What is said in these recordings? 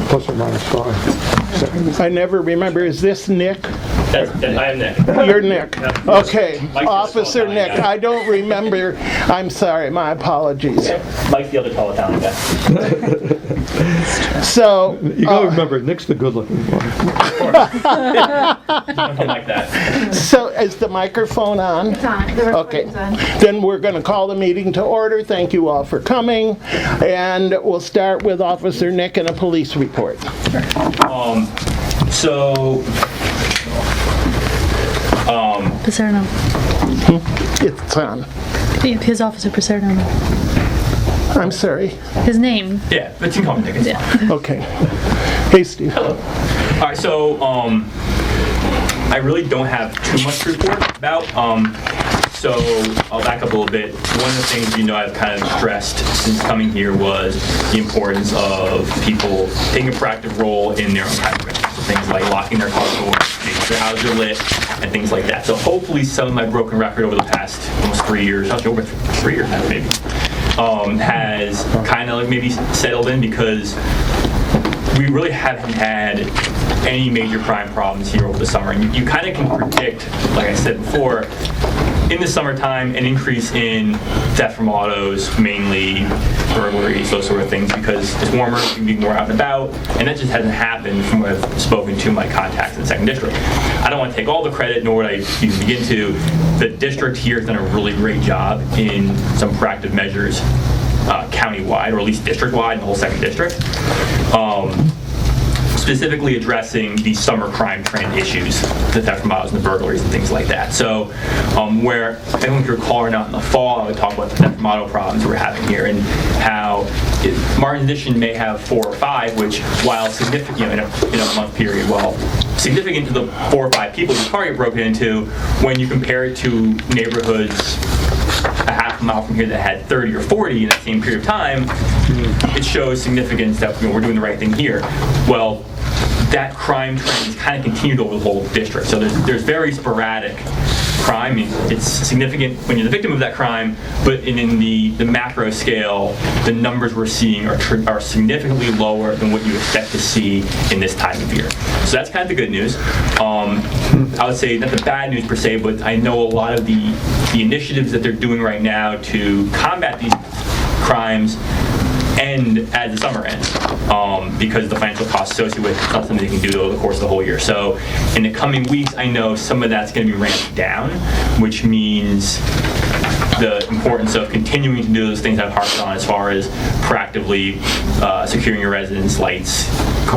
plus or minus 5. I never remember. Is this Nick? I am Nick. You're Nick. Okay. Mike's Officer the Nick. guy. I don't remember. I'm sorry. My apologies. Mike's the other tall Italian guy. So, You gotta remember, Nick's the good-looking one. Something like that. so is the microphone on? It's on. The Okay. recording's on. Then we're going to call the meeting to order. Thank you all for coming. And we'll start with Officer Nick and a police report. So, Paserno. It's on. His officer, Paserno. I'm sorry. His name. yeah, but you can call me Nick. Yeah. Okay. Hey, Steve. All right, so I really don't have too much to report about. So I'll back up a little bit. One of the things I've kind of stressed since coming here was the importance of people taking a proactive role in their own time risk. So things like locking their car doors, making sure houses are lit, and things like that. So hopefully some of my broken record over the past almost 3 years, actually over 3 years now maybe, has kind of maybe settled in, because we really haven't had any major crime problems here over the summer. And you kind of can predict, like I said before, in the summertime, an increase in theft from autos, mainly burglaries, those sort of things, because it's warmer, you can be more out and about, and that just hasn't happened from what I've spoken to my contacts in the 2nd District. I don't want to take all the credit, nor would I even begin to. The district here has done a really great job in some proactive measures county-wide, or at least district-wide in the whole 2nd District. Specifically addressing the summer crime trend issues, the theft from autos and the burglaries and things like that. So, where I don't know if you recall or not, in the fall, I would talk about the theft from auto problems we're having here, and how Martin's Addition may have 4 or 5, which, while significant, in a month period, while significant to the 4 or 5 people your car get broken into, when you compare it to neighborhoods a half a mile from here that had 30 or 40 in that same period of time, it shows significance that we're doing the right thing here. Well, that crime trend has kind of continued over the whole district. So there's very sporadic crime. It's significant when you're the victim of that crime, but in the macro scale, the numbers we're seeing are significantly lower than what you expect to see in this time of year. So that's kind of the good news. I would say not the bad news per se, but I know a lot of the initiatives that they're doing right now to combat these crimes end as the summer ends, because the financial costs associated with it, it's not something they can do over the course of the whole year. So in the coming weeks, I know some of that's going to be ramped down, which means the importance of continuing to do those things I've harped on, as far as proactively securing your residence, lights,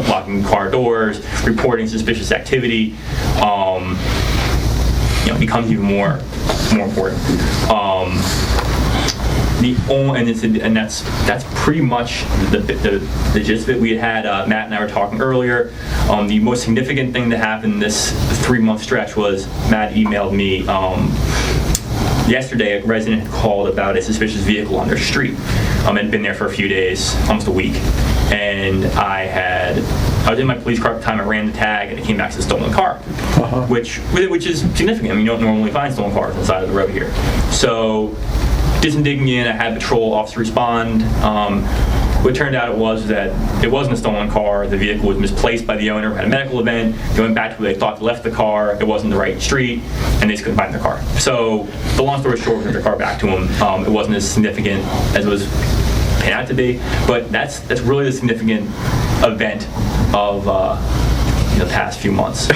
locking car doors, reporting suspicious activity, becomes even more important. That's pretty much the gist of it. We had Matt and I were talking earlier. The most significant thing that happened this 3-month stretch was Matt emailed me yesterday. A resident had called about a suspicious vehicle on their street, and been there for a few days, almost a week. And I was in my police car at the time. I ran the tag, and it came back as a stolen car, which is significant. I mean, you don't normally find stolen cars on the side of the road here. So, did some digging in. I had a patrol officer respond. What turned out was that it wasn't a stolen car. The vehicle was misplaced by the owner, had a medical event. They went back to where they thought they left the car. It wasn't the right street, and they just couldn't find their car. So, the long story short, we sent their car back to them. It wasn't as significant as it was paid out to be, but that's really the significant event of the past few months.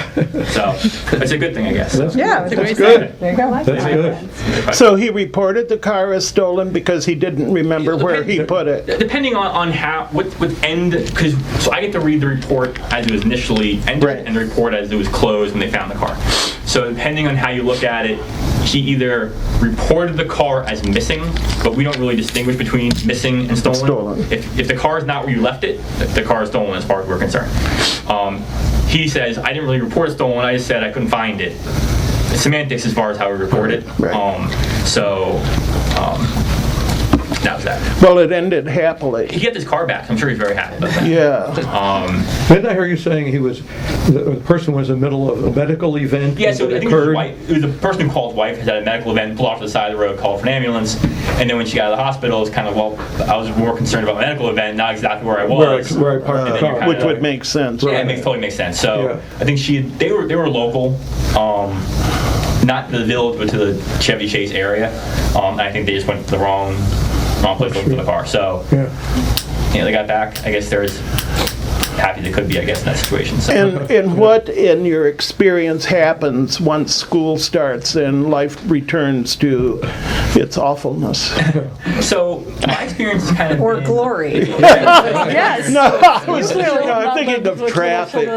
So it's a good thing, I guess. That's good. There you go. That's good. So he reported the car as stolen because he didn't remember where he put it. Depending on how, what end, because so I get to read the report as it was initially entered, Right. and the report as it was closed when they found the car. So depending on how you look at it, he either reported the car as missing, but we don't really distinguish between missing and stolen. If the car is not where you left it, the car is stolen as far as we're concerned. He says, I didn't really report it stolen, I just said I couldn't find it. It's semantics as far as how we report it. Right. that was that. Well, it ended happily. He got his car back. I'm sure he's very happy about that. Yeah. Didn't I hear you saying the person was in the middle of a medical event? Yeah, so I that think it was, his occurred? wife, it was the person who called his wife, had a medical event, pulled off to the side of the road, called for an ambulance, and then when she got out of the hospital, it was kind of, well, I was more concerned about my medical event, not exactly where I was. Where I parked And the then you're car. kinda Which would make sense. Yeah, it totally makes sense. So Yeah. I think they were local, not to the village, but to the Chevy Chase area. And I think they just went to the wrong place looking for the car. So Yeah. they got back. I guess they're as happy they could be, I guess, in that situation. So. And what, in your experience, happens once school starts and life returns to its awfulness? So my experience is kind of Or been- glory. Yes. No, I'm thinking of traffic.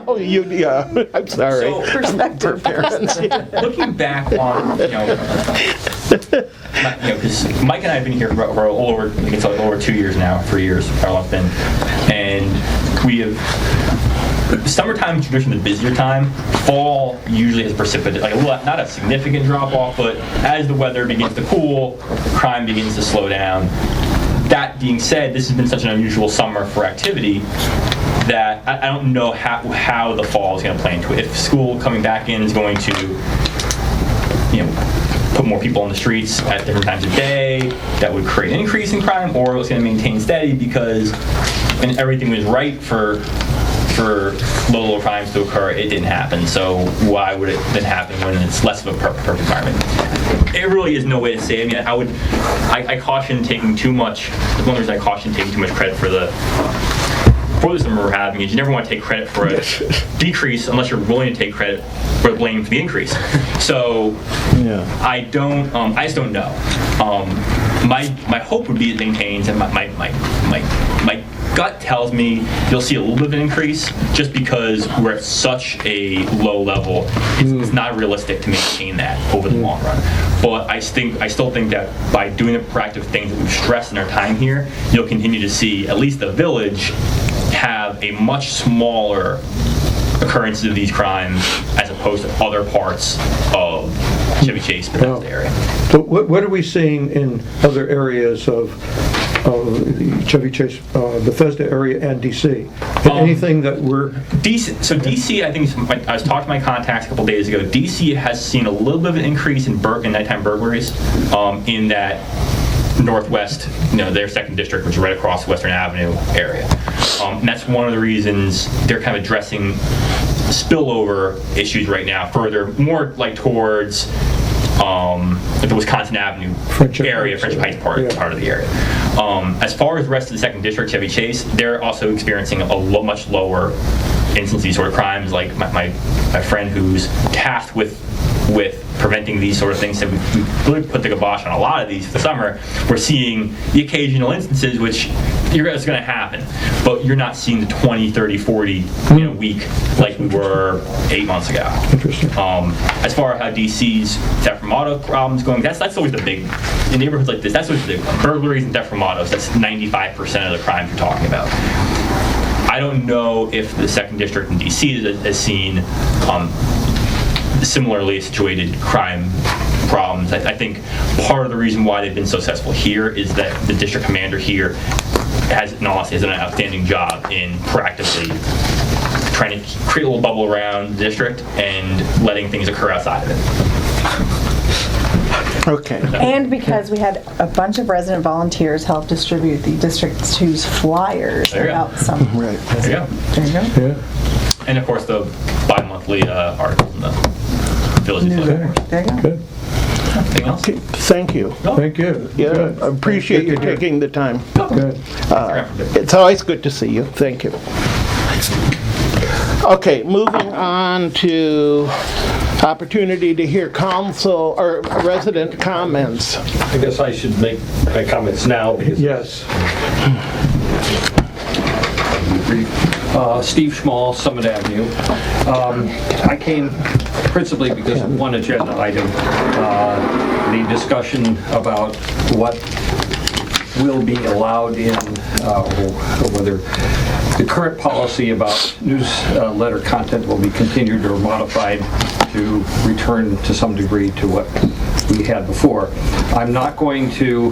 Oh, yeah, I'm sorry. So, Perspective. Parents. looking back on, because Mike and I have been here for a little over, I think it's like over 2 years now, 3 years, how long it's been, and we have, summertime is traditionally the busier time. Fall usually is precipitated, like not a significant drop off, but as the weather begins to cool, crime begins to slow down. That being said, this has been such an unusual summer for activity that I don't know how the fall is going to play into it. If school coming back in is going to, put more people on the streets at different times of day, that would create an increase in crime, or it's going to maintain steady because when everything was right for low crimes to occur, it didn't happen. So why would it then happen when it's less of a perfect environment? It really is no way to say. I mean, I caution taking too much. One of the reasons I caution taking too much credit for the summer we're having is you never want to take credit for a decrease unless you're willing to take credit for the blame for the increase. So I just don't know. My hope would be it maintains, and my gut tells me you'll see a little bit of an increase just because we're at such a low level. It's not realistic to maintain that over the long run. But I still think that by doing the proactive things that we've stressed in our time here, you'll continue to see at least the village have a much smaller occurrences of these crimes as opposed to other parts of Chevy Chase, Bethesda area. So what are we seeing in other areas of the Chevy Chase, Bethesda area and DC? Anything that we're... DC, I think, I was talking to my contacts a couple days ago, DC has seen a little bit of an increase in nighttime burglaries in that northwest, their second district, which is right across Western Avenue area. And that's one of the reasons they're kind of addressing spillover issues right now further, more like towards the Wisconsin Avenue area, Friendship Heights part of the area. As far as the rest of the second district, Chevy Chase, they're also experiencing a much lower instance of these sort of crimes. Like my friend who's tasked with preventing these sort of things, said we really put the kibosh on a lot of these for the summer. We're seeing the occasional instances, which it's going to happen, but you're not seeing the 20, 30, 40 week like we were 8 months ago. Interesting. As far as how DC's theft from auto problems going, that's always the big, in neighborhoods like this, that's always the burglaries and theft from autos. That's 95% of the crimes you're talking about. I don't know if the second district in DC has seen similarly situated crime problems. I think part of the reason why they've been so successful here is that the district commander here has an outstanding job in proactively trying to create a little bubble around the district and letting things occur outside of it. Okay. And because we had a bunch of resident volunteers help distribute the District 2's flyers There you go. about some. Right. There you go. There you go. Yeah. And of course the bi-monthly articles in the village newsletter. There you go. Good. Anything else? Thank you. Thank you. Yeah, Good. I appreciate you Good to hear. taking the time. Good. It's always good to see you. Thank you. Okay, moving on to opportunity to hear council or resident comments. I guess I should make my comments now because Yes. Steve Schmall, Summit Avenue. I came principally because of one agenda item, the discussion about what will be allowed in, or whether the current policy about newsletter content will be continued or modified to return to some degree to what we had before. I'm not going to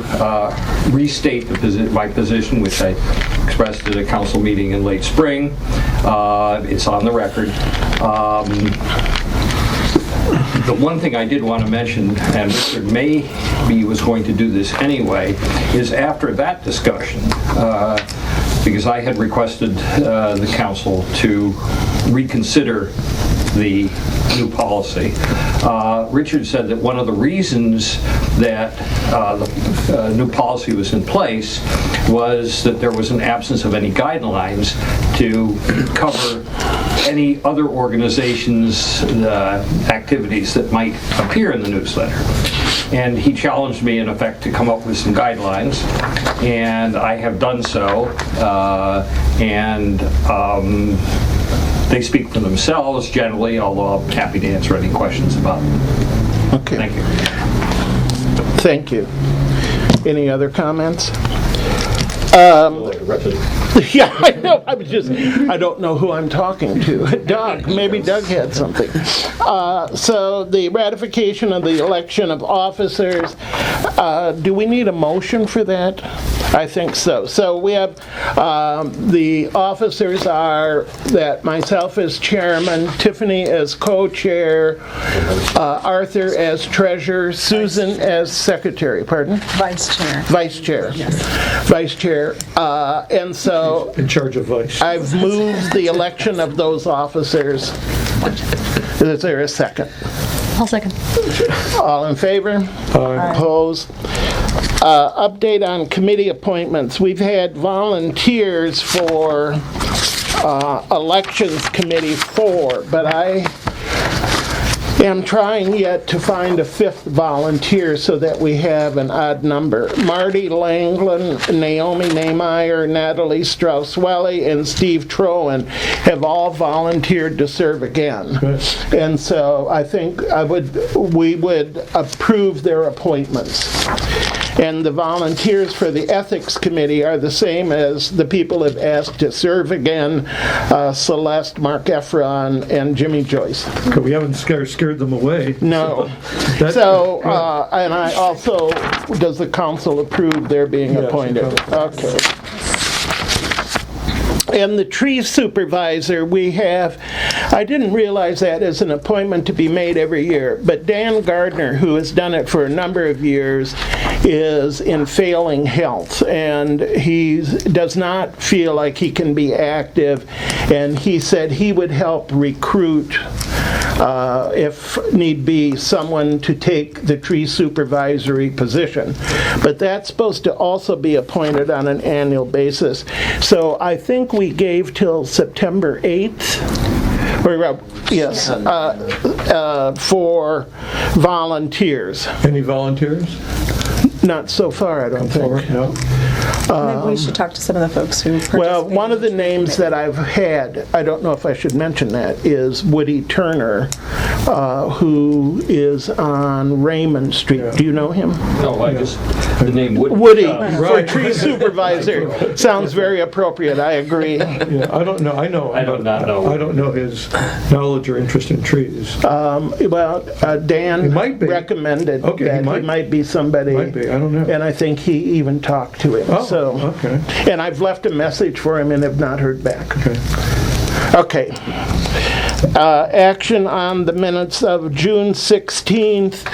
restate my position, which I expressed at a council meeting in late spring. It's on the record. The one thing I did want to mention, and Richard maybe was going to do this anyway, is after that discussion, because I had requested the council to reconsider the new policy. Richard said that one of the reasons that the new policy was in place was that there was an absence of any guidelines to cover any other organizations' activities that might appear in the newsletter. And he challenged me, in effect, to come up with some guidelines, and I have done so. They speak for themselves generally, although I'm happy to answer any questions about them. Okay. Thank you. Thank you. Any other comments? Yeah, I know. I don't know who I'm talking to. Doug, maybe Doug had something. So the ratification of the election of officers, do we need a motion for that? I think so. So we have, the officers are that myself as chairman, Tiffany as co-chair, Arthur as treasurer, Susan as secretary, pardon? Vice chair. Vice chair. Yes. Vice chair. And so In charge of vice. I've moved the election of those officers. Is there a second? I'll second. All in favor? Aye. Opposed? Update on committee appointments. We've had volunteers for elections committee 4, but I am trying yet to find a 5th volunteer so that we have an odd number. Marty Langland, Naomi Nehmeyer, Natalie Strauss-Welly, and Steve Troen have all volunteered to serve again. And so I think we would approve their appointments. And the volunteers for the Ethics Committee are the same as the people have asked to serve again, Celeste, Mark Efron, and Jimmy Joyce. We haven't scared them away. No. That- So, and I also, does the council approve their being Yes, appointed? it Okay. And the tree supervisor, we have, I didn't realize that as an appointment to be made every year, but Dan Gardner, who has done it for a number of years, is in failing health, and he does not feel like he can be active, and he said he would help recruit, if need be, someone to take the tree supervisory position. But that's supposed to also be appointed on an annual basis. So I think we gave till September 8th, or, yes, for volunteers. Any volunteers? Not so far, I don't think. No. Maybe we should talk to some of the folks who participated. Well, one of the names that I've had, I don't know if I should mention that, is Woody Turner, who is on Raymond Street. Do you know him? No, I just, the name Woody. Woody, for Right. tree supervisor. Sounds very appropriate, I agree. Yeah, I don't know. I know. I do not know. I don't know his knowledge or interest in trees. Well, Dan He might be. recommended Okay, he that he might. might be somebody. Might be, I don't know. And I think he even talked to him. Oh, So, okay. and I've left a message for him and have not heard back. Okay. Okay. Action on the minutes of June 16th.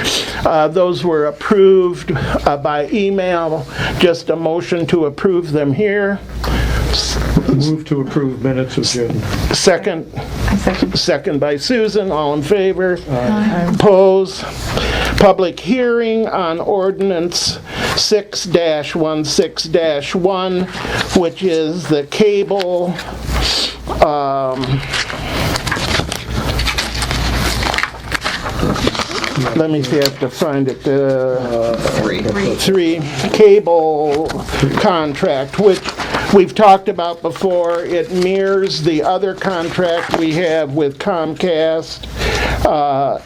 Those were approved by email. Just a motion to approve them here. Move to approve minutes of June. Second. I second. Second by Susan. All in favor? Oppose. Public hearing on ordinance 6-16-1, which is the cable let me see, I have to find it. 3 cable contract, which we've talked about before. It mirrors the other contract we have with Comcast,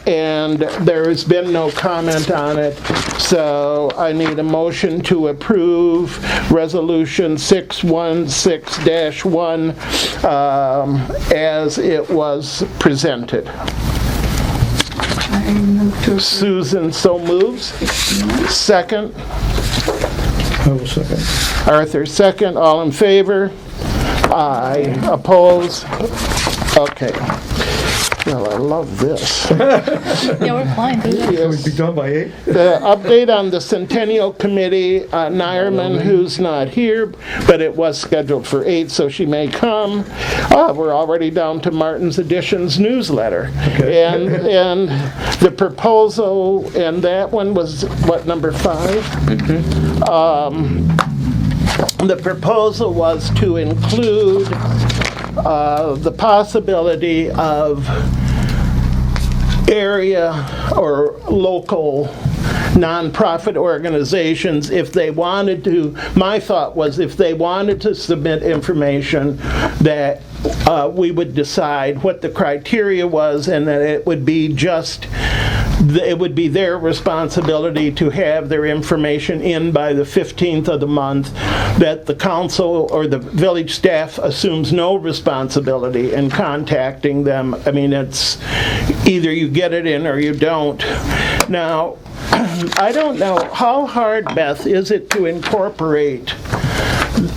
and there has been no comment on it. So I need a motion to approve Resolution 616-1 as it was presented. I move to approve. Susan so moves. Second. I will second. Arthur, second. All in favor? Aye. Oppose? Okay. Well, I love this. Yeah, we're flying through that. We'd be done by 8? The update on the Centennial Committee, Nyerman, who's not here, but it was scheduled for 8, so she may come. We're already down to Martin's Editions newsletter. Okay. And the proposal, and that one was, what, number 5? The proposal was to include the possibility of area or local nonprofit organizations, if they wanted to, my thought was if they wanted to submit information, that we would decide what the criteria was, and that it would be their responsibility to have their information in by the 15th of the month, that the council or the village staff assumes no responsibility in contacting them. I mean, it's either you get it in or you don't. Now, I don't know, how hard, Beth, is it to incorporate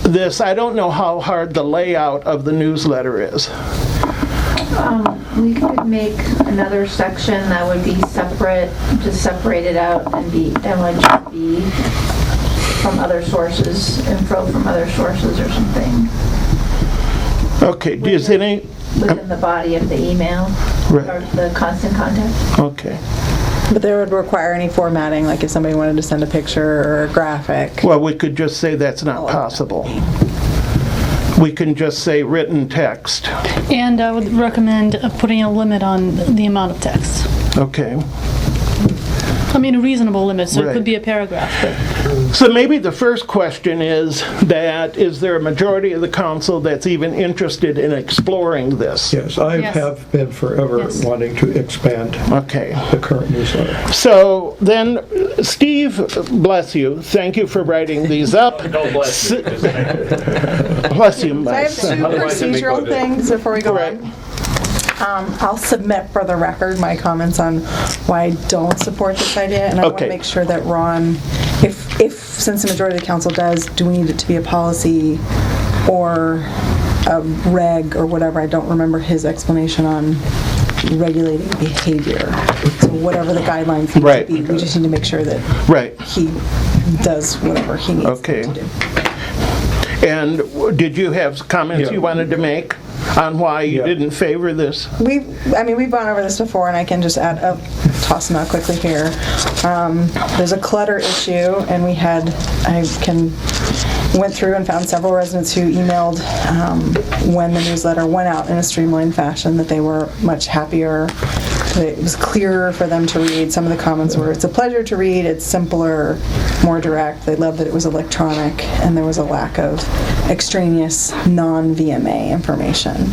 this? I don't know how hard the layout of the newsletter is. We could make another section that would be separate, just separate it out and that would just be from other sources, info from other sources or something. Okay, does any, Within the body of the email, Right. or the constant contact. okay. But there would require any formatting, like if somebody wanted to send a picture or a graphic. Well, we could just say that's not possible. We can just say written text. And I would recommend putting a limit on the amount of text. Okay. I mean, a reasonable limit, so it Right. could be a paragraph, but So maybe the first question is there a majority of the council that's even interested in exploring this? Yes, I Yes. have been forever Yes. wanting to expand Okay. the current newsletter. So then, Steve, bless you, thank you for writing these up. No, bless you. Bless you, I my have 2 son. procedural things before we go Right. on. I'll submit for the record my comments on why I don't support this idea, and I want Okay. to make sure that Ron, since the majority of the council does, do we need it to be a policy or a reg or whatever? I don't remember his explanation on regulating behavior. So whatever the guidelines need Right. to be, we just need to make sure that Right. he does whatever he needs Okay. to do. And did you have comments Yeah. you wanted to make on why you Yeah. didn't favor this? We've gone over this before, and I can just toss them out quickly here. There's a clutter issue, and went through and found several residents who emailed when the newsletter went out in a streamlined fashion that they were much happier. It was clearer for them to read. Some of the comments were, it's a pleasure to read, it's simpler, more direct. They loved that it was electronic, and there was a lack of extraneous non-VMA information.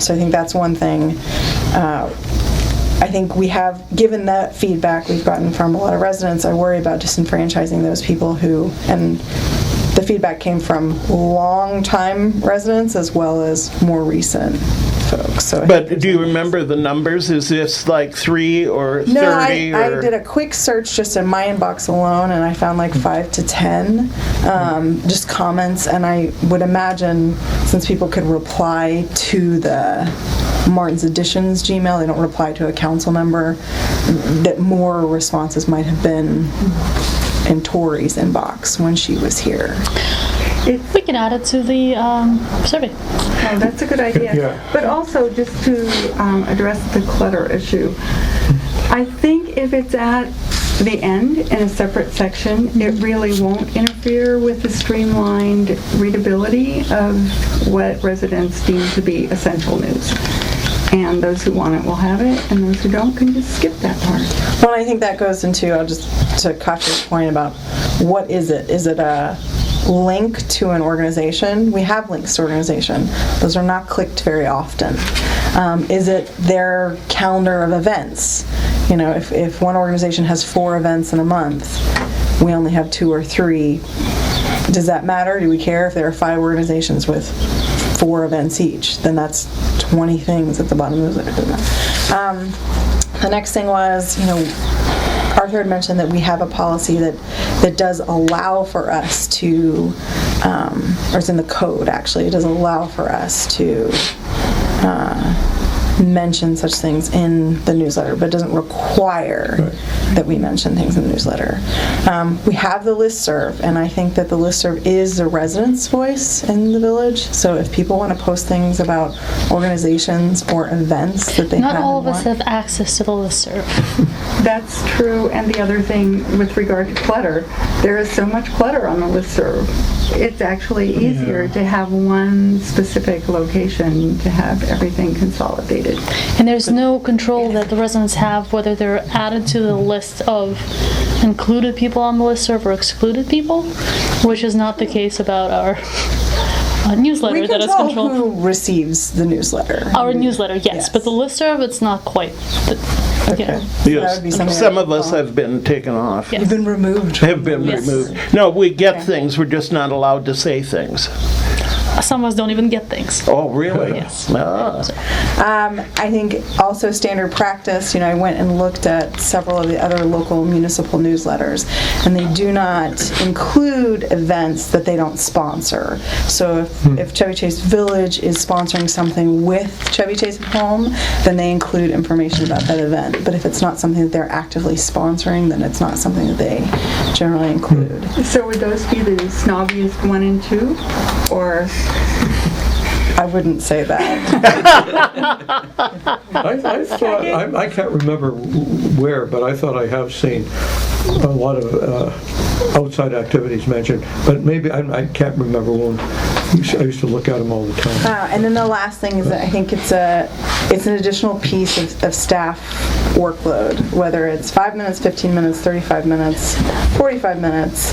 So I think that's one thing. I think we have, given that feedback we've gotten from a lot of residents, I worry about disenfranchising those people who, and the feedback came from long-time residents as well as more recent folks. So I think But there's do you a- remember the numbers? Is this like 3 or 30? No, I or? did a quick search just in my inbox alone, and I found like 5 to 10 just comments, and I would imagine since people could reply to the Martin's Editions Gmail, they don't reply to a council member, that more responses might have been in Tori's inbox when she was here. we can add it to the survey. Oh, that's a good idea. Yeah. But also, just to address the clutter issue, I think if it's at the end in a separate section, it really won't interfere with the streamlined readability of what residents deem to be essential news. And those who want it will have it, and those who don't can just skip that part. Well, I think that goes into, to Katya's point about what is it? Is it a link to an organization? We have links to organization. Those are not clicked very often. Is it their calendar of events? You know, if one organization has 4 events in a month, we only have 2 or 3. Does that matter? Do we care if there are 5 organizations with 4 events each? Then that's 20 things at the bottom of the The next thing was, Arthur had mentioned that we have a policy that does allow for us to, or it's in the code actually, it does allow for us to mention such things in the newsletter, but doesn't require that we mention things in the newsletter. We have the listserv, and I think that the listserv is the residents' voice in the village. So if people want to post things about organizations or events that they Not have all of and us want- have access to the listserv. That's true, and the other thing with regard to clutter, there is so much clutter on the listserv. It's actually easier to have one specific location to have everything consolidated. And there's no control that the residents have whether they're added to the list of included people on the listserv or excluded people, which is not the case about our newsletter We that is control controlled. who receives the newsletter. Our newsletter, yes, Yes. but the listserv, it's not quite. Okay. Yeah. So that would be something Some that- of us have been taken off. Yeah. You've been removed. Have been Yes. removed. No, we get Okay. things, we're just not allowed to say things. Some of us don't even get things. Oh, really? Yes. Ah. I think also standard practice, I went and looked at several of the other local municipal newsletters, and they do not include events that they don't sponsor. So if Chevy Chase Village is sponsoring something with Chevy Chase at Home, then they include information about that event. But if it's not something that they're actively sponsoring, then it's not something that they generally include. So would those be the snobbiest 1 and 2, or? I wouldn't say that. I thought, I can't remember where, but I thought I have seen a lot of outside activities mentioned, but maybe, I can't remember one. I used to look at them all the time. And then the last thing is that I think it's an additional piece of staff workload, whether it's 5 minutes, 15 minutes, 35 minutes, 45 minutes.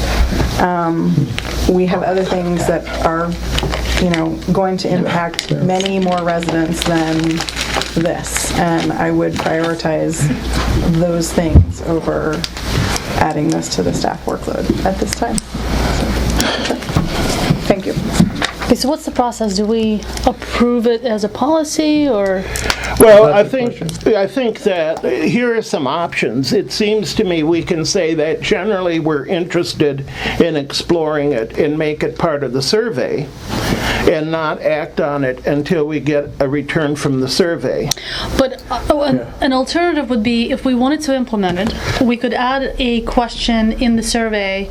We have other things that are, going to impact many more residents than this, and I would prioritize those things over adding this to the staff workload at this time. So, thank you. Okay, so what's the process? Do we approve it as a policy, or? Well, That's the I think that here are some options. It seems to me we can say that generally we're interested in exploring it and make it part of the survey and not act on it until we get a return from the survey. But an alternative would be, if we wanted to implement it, we could add a question in the survey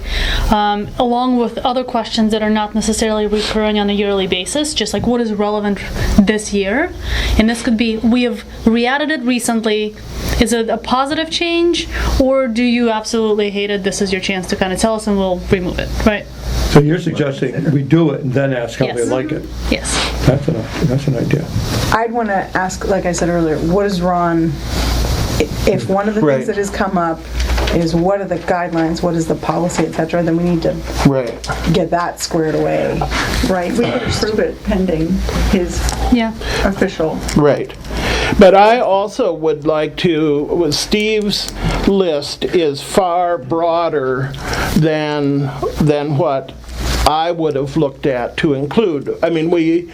along with other questions that are not necessarily recurring on a yearly basis, just like what is relevant this year. And this could be, we have re-added it recently. Is it a positive change, or do you absolutely hate it? This is your chance to kind of tell us and we'll remove it, right? So you're suggesting we do it and then ask how they Yes. like it? Yes. That's an idea. I'd want to ask, like I said earlier, what is Ron, if one of the Right. things that has come up is what are the guidelines, what is the policy, et cetera, then we need to Right. get that squared away. Right, we could approve it pending his Yeah. official. Right. But I also would like to, Steve's list is far broader than what I would have looked at to include. I mean, we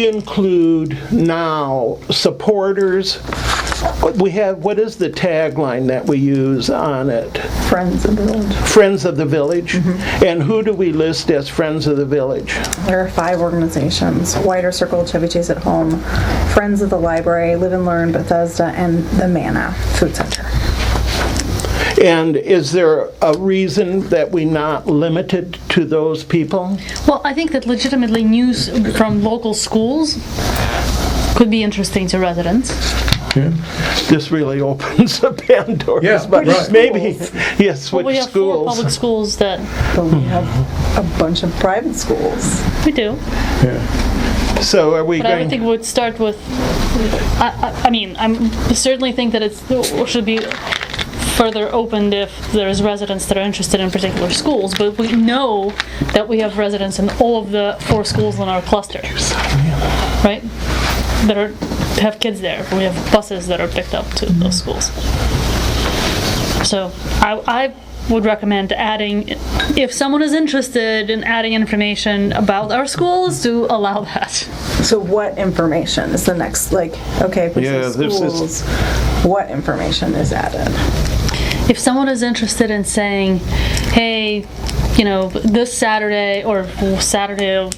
include now supporters. We have, what is the tagline that we use on it? Friends of the village. Friends of the Village. And who do we list as Friends of the Village? There are 5 organizations: Wider Circle, Chevy Chase at Home, Friends of the Library, Live and Learn, Bethesda, and the Manna Food Center. And is there a reason that we not limited to those people? Well, I think that legitimately news from local schools could be interesting to residents. This really opens a Pandora's Yeah, box. right. Maybe, yes, Well, we which have 4 schools? public schools that But we have a bunch of private schools. we do. So are we But I would going, think we'd start with, I mean, I certainly think that it should be further opened if there's residents that are interested in particular schools, but we know that we have residents in all of the 4 schools in our cluster, right? That have kids there. We have buses that are picked up to those schools. So I would recommend adding, if someone is interested in adding information about our schools, to allow that. So what information is the next, like, okay, for Yeah, some this is- schools, what information is added? If someone is interested in saying, hey, this Saturday or Saturday,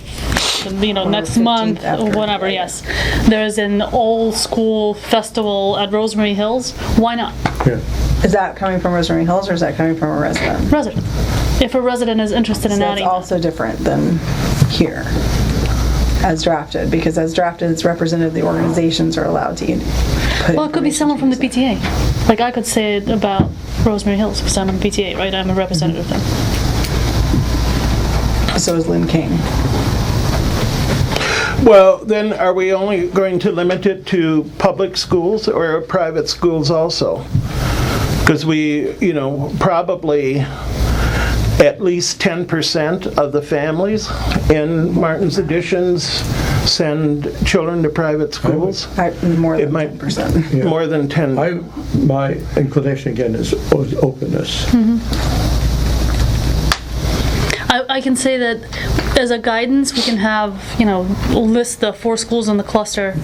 next 15th month, after, or whatever, right. yes, there's an all-school festival at Rosemary Hills, why not? Yeah. Is that coming from Rosemary Hills or is that coming from a resident? Resident. If a resident is interested in So it's adding that. also different than here, as drafted, because as drafted, it's representative, the organizations are allowed to put Well, it could be someone from the PTA. Like, I could say it about Rosemary Hills, because I'm on the PTA, right? I'm a representative there. So is Lynn King. Well, then are we only going to limit it to public schools or private schools also? Because we, probably at least 10% of the families in Martin's Additions send children to private schools. More It than might 10%. Yeah. more than 10. My inclination again is openness. I can say that as a guidance, we can have, list the 4 schools in the cluster,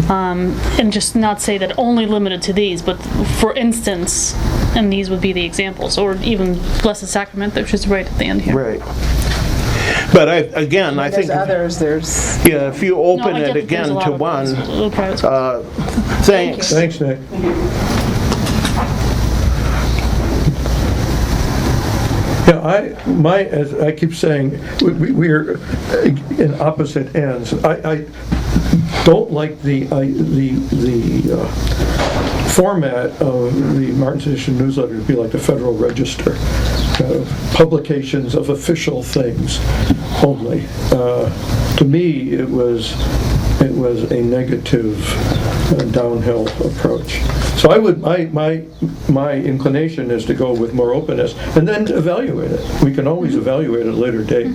and just not say that only limited to these, but for instance, and these would be the examples, or even Blessed Sacrament, which is right at the end here. Right. But I There's think, others, there's, yeah, if you No, open I it get that there's again a lot to of one, private schools. thanks. Thanks, Nick. Yeah, as I keep saying, we're in opposite ends. I don't like the format of the Martin's Edition newsletter to be like the Federal Register, publications of official things only. To me, it was a negative downhill approach. So my inclination is to go with more openness and then evaluate it. We can always evaluate at a later date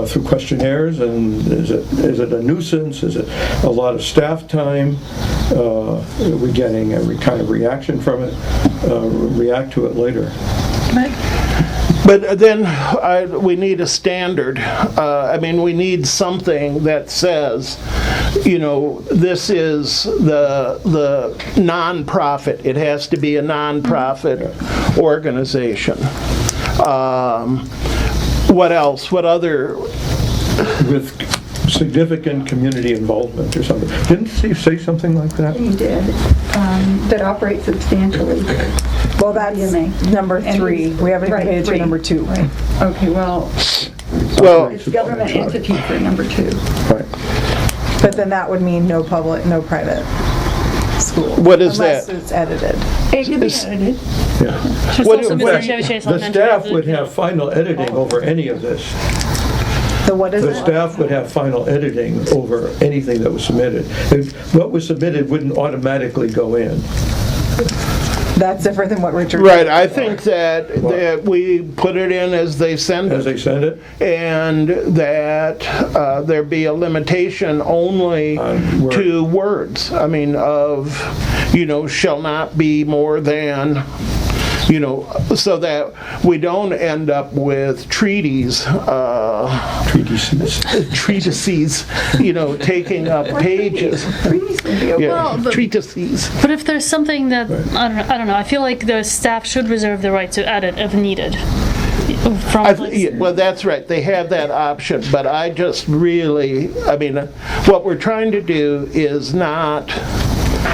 through questionnaires, and is it a nuisance? Is it a lot of staff time? Are we getting every kind of reaction from it? React to it later. But then we need a standard. We need something that says, this is the nonprofit. It has to be a nonprofit organization. What else? What other? With significant community involvement or something. Didn't Steve say something like that? He did, that operates substantially. well, that's VMA. number 3. We haven't even Right, made it to 3. number 2. Right. Okay, well, Well, it's government entity for number 2. Right. But then that would mean no public, no private school. What is unless that? it's edited. It can be edited. Yeah. Just What also do- Mr. what- Chevy Chase The mentioned staff that, would have final editing over any of this. So what is The it? staff would have final editing over anything that was submitted. What was submitted wouldn't automatically go in. That's different than what Richard. right, I think that we put it in as they send As it, they send it, and that there be a limitation only On word. to words. Shall not be more than, so that we don't end up with treaties, treatises. treatises, taking up pages. Three's gonna be okay. Yeah, Well, but- treatises. But if there's something that, I don't know, I feel like the staff should reserve the right to edit if needed. Well, that's right, they have that option, but I just really, what we're trying to do is not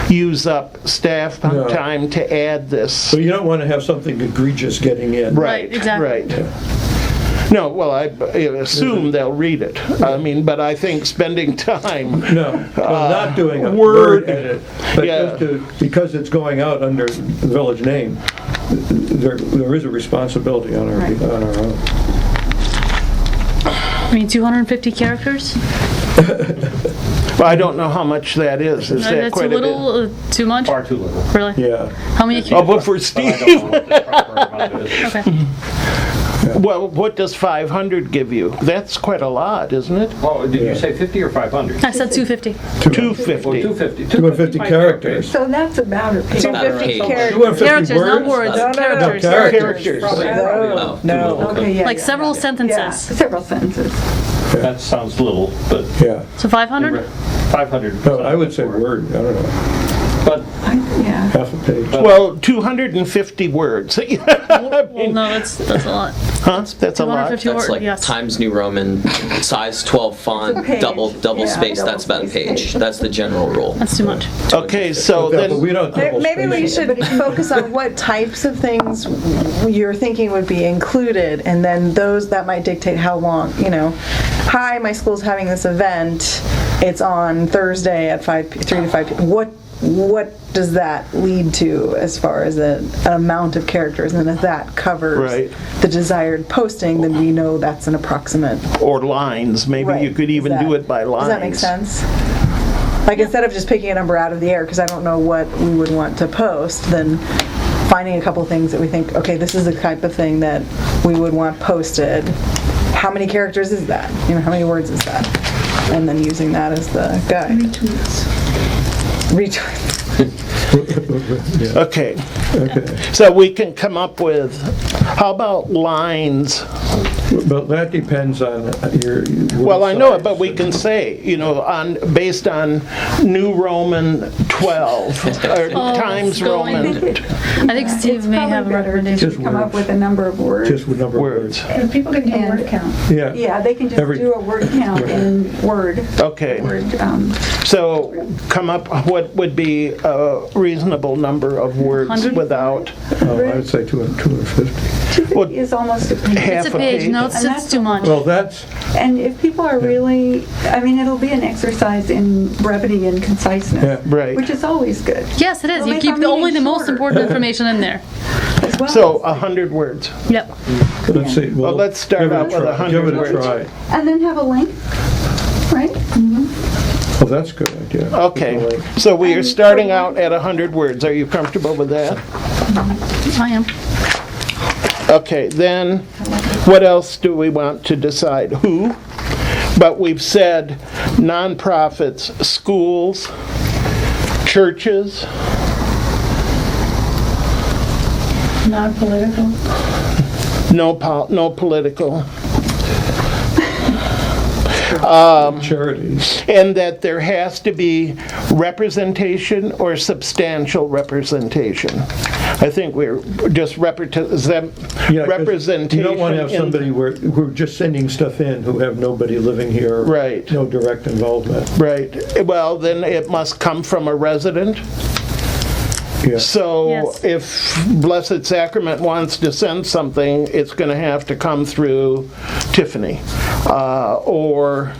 use up staff No. time to add this. So you don't want to have something egregious getting in. Right, exactly. Right. No, well, I assume they'll read it. But I think spending time. No, not doing a word word edit, but yeah. just because it's going out under the village name, there is a responsibility on our own. 250 characters? Well, I don't know how much that is. Is that That's quite too a bit? little, too much? Far too little. Really? Yeah. How many Oh, but for But I Steve. don't know what the proper amount is. Okay. Well, what does 500 give you? That's quite a lot, isn't it? Oh, did you say 50 or 500? I said 250. 250. Oh, 250. 250 characters. So that's about a page. about a page. 250 Characters, not words? words, No, characters. Characters. Oh, No. Okay, yeah. Like yeah, several yeah. sentences. Yeah, several sentences. That sounds little, but Yeah. So 500? 500. No, I would say word, I don't know, But Yeah. half a page. Well, 250 words. Well, no, that's a lot. Huh? That's a lot. 250 That's words, like yes. Times New Roman, size 12 It's a font, page. double Yeah, space, double that's about a space page. page. That's the general rule. That's too much. Okay, so Yeah, but we then, don't double Maybe we space it. should focus on what types of things you're thinking would be included, and then those, that might dictate how long, hi, my school's having this event, it's on Thursday at 3 to 5 p.m. What does that lead to as far as an amount of characters? And if that covers Right. the desired posting, then we know that's an approximate. or lines, maybe you Right. could even do it by lines. Does that make sense? Like, instead of just picking a number out of the air, because I don't know what we would want to post, then finding a couple things that we think, okay, this is the type of thing that we would want posted. How many characters is that? How many words is that? And then using that as the guide. Retweets. Okay, Okay, so we can come up with, how about lines? but that depends on your. Well, I know it, size. but we can say, based on New Roman 12, or Times going- Roman I think Steve may have a recommendation. Just Come up words. with a number of words. Just with number of words. words. People can do word count. Yeah. Yeah, they can just Every- do a word count in Word. Okay, Word, so come up, what would be a reasonable number of words 100? without Oh, I would say 250. 250 is almost a page. half It's a page, no, And that's it's too much. Well, that's, And if people are really, it'll be an exercise in brevity and conciseness. Yeah. Right. Which is always good. Yes, it is. It'll You make keep our only the meeting most shorter. important information in there. As well. So 100 words. Yep. let's see. Well, let's start give it a out with try. 100 Give it a words. try. And then have a link, right? Oh, that's a good idea. Okay, so we are starting out at 100 words. Are you comfortable with that? I am. Okay, then, what else do we want to decide? Who? But we've said nonprofits, schools, churches, Non-political. no political, Charities. and that there has to be representation or substantial representation. I think we're just Yeah, 'cause representation. You don't want to have in- somebody who're just sending stuff in who have nobody living here. Right. No direct involvement. Right, well, then it must come from a resident. Yeah. So Yes. if Blessed Sacrament wants to send something, it's going to have to come through Tiffany. Or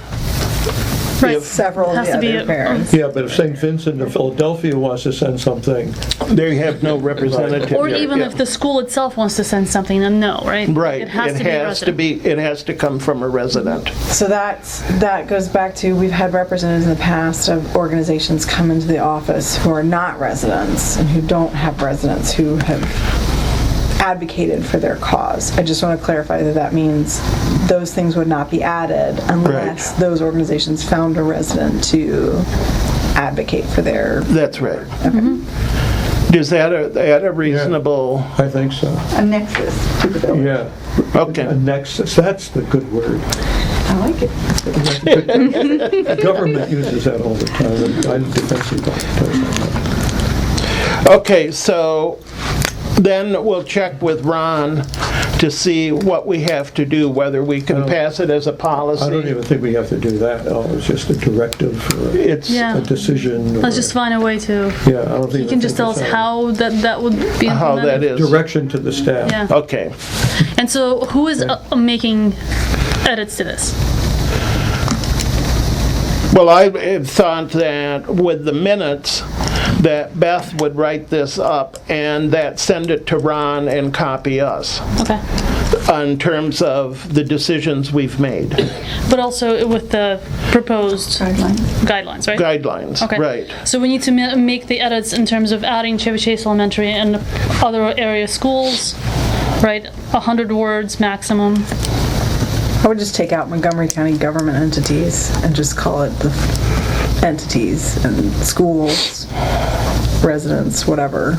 if Several of Has the to be other a- parents. Yeah, but if St. Vincent of Philadelphia wants to send something, they have no representative. Or Yeah, even yeah. if the school itself wants to send something, then no, right? Right, It has to be a resident. it has to come from a resident. So that goes back to, we've had representatives in the past of organizations come into the office who are not residents and who don't have residents who have advocated for their cause. I just want to clarify that that means those things would not be added unless those organizations found a resident to advocate for their. That's right. Is that a reasonable, I think so. A nexus to the village. Yeah. okay. A nexus, that's the good word. I like it. The government uses that all the time, and I'm defensive about it. Okay, so then we'll check with Ron to see what we have to do, whether we can pass it as a policy. I don't even think we have to do that. Oh, it's just a directive or It's, Yeah. a decision. Let's or- just find a way to, Yeah, I don't think. you can just tell us how that would be implemented. how that is. Direction to the staff. Yeah. Okay. And so who is making edits to this? Well, I had thought that with the minutes, that Beth would write this up and that send it to Ron and copy us Okay. in terms of the decisions we've made. But also with the proposed guidelines, right? Guidelines, Okay. right. So we need to make the edits in terms of adding Chevy Chase Elementary and other area schools right? 100 words maximum. I would just take out Montgomery County government entities and just call it the entities and schools, residents, whatever.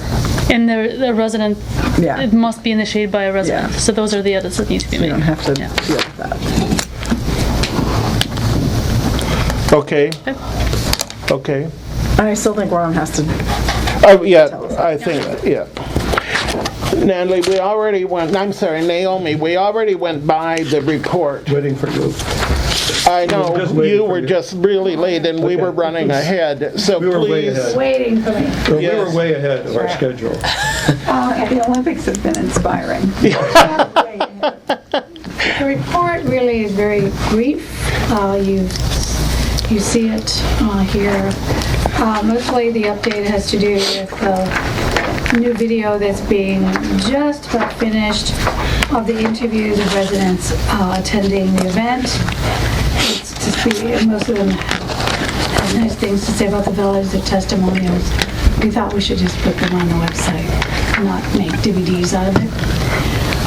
And the resident, Yeah. it must be initiated by a resident. Yeah. So those are the edits that need to be You made. don't have to Yeah. deal with that. Okay. Okay. And I still think Ron has to, Yeah, I think, yeah. Natalie, Naomi, we already went by the report. Waiting for you. I know, Just waiting you for were you. just really late and we were running ahead, so We were way please. ahead. Waiting for me. So we Yes. were way ahead of our schedule. The Olympics have been inspiring. The report really is very brief. You see it here. Mostly the update has to do with the new video that's being just about finished of the interviews of residents attending the event. It's most of them have nice things to say about the village, their testimonials. We thought we should just put them on the website, not make DVDs out of it.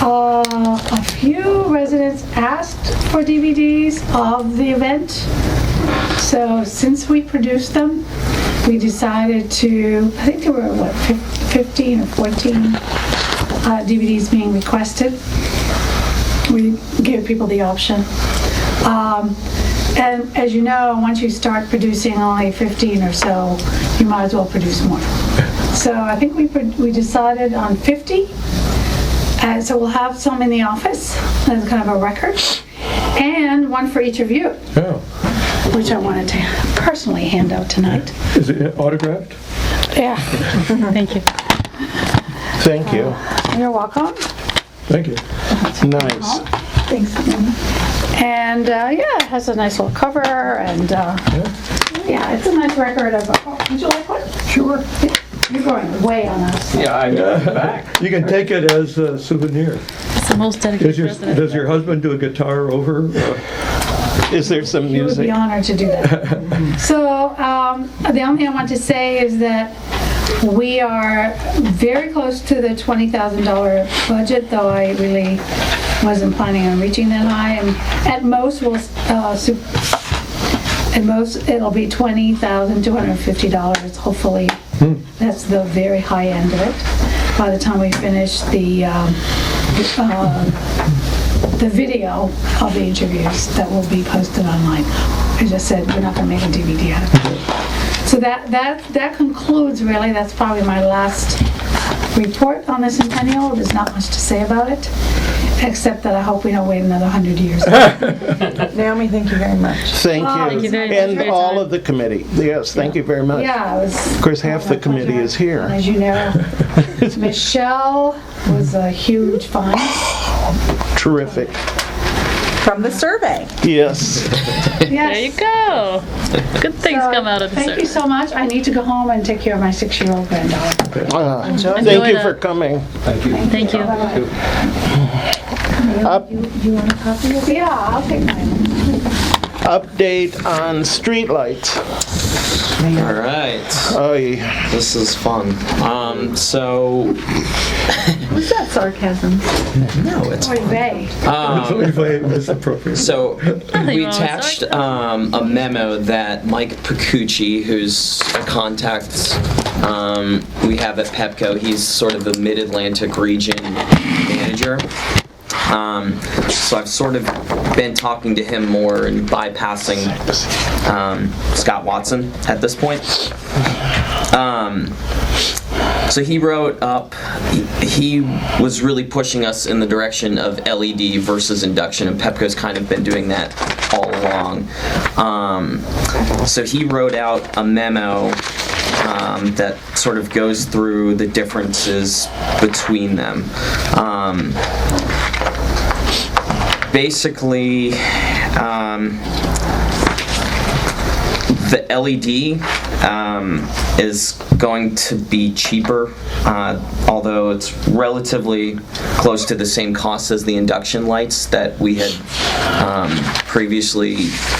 A few residents asked for DVDs of the event. So since we produced them, we decided to, I think there were, 15 or 14 DVDs being requested. We gave people the option. And as you know, once you start producing only 15 or so, you might as well produce more. So I think we decided on 50. So we'll have some in the office as kind of a record, and one for each of you, Oh, which I wanted to personally hand out tonight. is it autographed? Yeah. Thank you. Thank you. You're welcome. Thank you. Nice. Thanks. And yeah, it has a nice little cover, and yeah, it's a nice record of. Would you like one? Sure. You're going way on us. Yeah, I'm back. You can take it as a souvenir. It's the most dedicated resident. Does your husband do a guitar over? Is there some You would music? be honored to do that. So the only thing I want to say is that we are very close to the $20,000 budget, though I really wasn't planning on reaching that high. And at most, it'll be $20,250, hopefully. That's the very high end of it. By the time we finish the video of the interviews that will be posted online. As I said, we're not going to make a DVD out of it. So that concludes, really. That's probably my last report on the Centennial. There's not much to say about it, except that I hope we don't wait another 100 years. Naomi, thank you very much. Thank you. Thank you very much And for your all time. of the committee. Yes, thank you very much. Yeah, it was. Of course, half the committee is here. As you know, Michelle was a huge find. Terrific. From the survey. Yes. There you Yes. go. Good things So, come out of the Thank you survey. so much. I need to go home and take care of my 6-year-old granddaughter. Thank Enjoy you that. for coming. Thank you. You want a copy of it? Yeah, I'll take mine. Update on streetlights. All right, Oh, yeah. this is fun. So, Was that sarcasm? no, it's Oy vey. It's appropriate. So we wrong with attached a memo that Mike Picucci, who's a contact we have at PEPCO, he's sort of the Mid-Atlantic region manager. So I've sort of been talking to him more and bypassing Scott Watson at this point. So he wrote up, he was really pushing us in the direction of LED versus induction, and PEPCO's kind of been doing that all along. So he wrote out a memo that sort of goes through the differences between them. Basically, the LED is going to be cheaper, although it's relatively close to the same cost as the induction lights that we had previously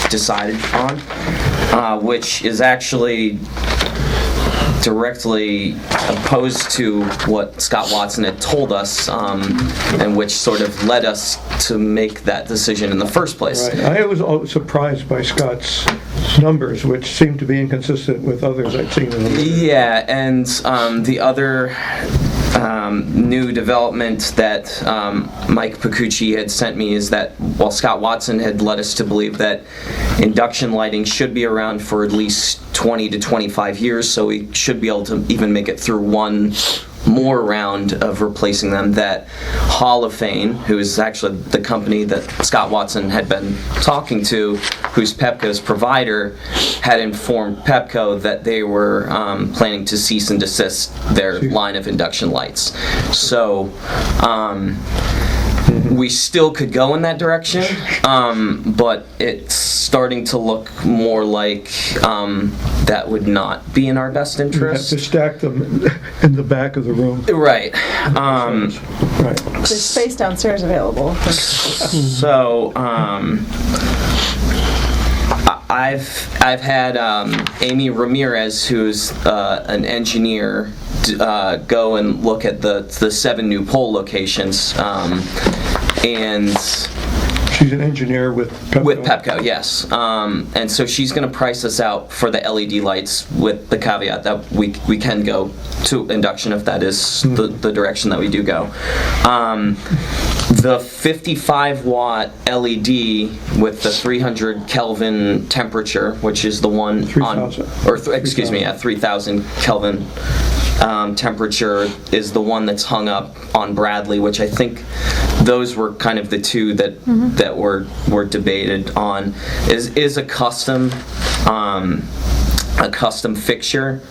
decided on, which is actually directly opposed to what Scott Watson had told us, and which sort of led us to make that decision in the first place. Right. I was always surprised by Scott's numbers, which seemed to be inconsistent with others I'd seen in the Yeah, and the other new development that Mike Pacucci had sent me is that while Scott Watson had led us to believe that induction lighting should be around for at least 20 to 25 years, so we should be able to even make it through one more round of replacing them, that Hall of Fame, who is actually the company that Scott Watson had been talking to, who's Pepco's provider, had informed Pepco that they were planning to cease and desist their line of induction lights. So we still could go in that direction, but it's starting to look more like that would not be in our best You have interest. to stack them in the back of the room. Right. Right. There's space downstairs available. So, I've had Amy Ramirez, who's an engineer, go and look at the 7 new pole locations, and She's an engineer with Pepco. with Pepco, yes. And so she's going to price us out for the LED lights with the caveat that we can go to induction if that is the direction that we do go. The 55-watt LED with the 300 Kelvin temperature, which is the one on, 3,000 Kelvin temperature, is the one that's hung up on Bradley, which I think those were kind of the two that were debated on. Is a custom fixture,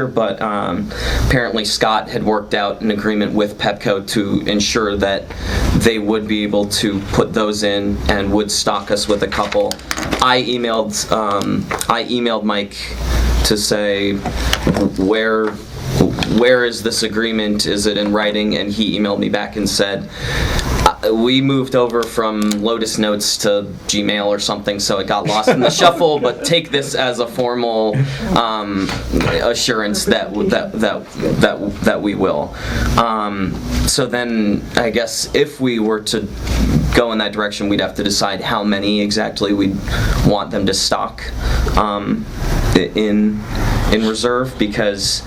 but apparently Scott had worked out an agreement with Pepco to ensure that they would be able to put those in and would stock us with a couple. I emailed Mike to say, where is this agreement? Is it in writing? And he emailed me back and said, we moved over from Lotus Notes to Gmail or something, so it got lost in the shuffle, but take this as a formal assurance that we will. So then I guess if we were to go in that direction, we'd have to decide how many exactly we'd want them to stock in reserve, because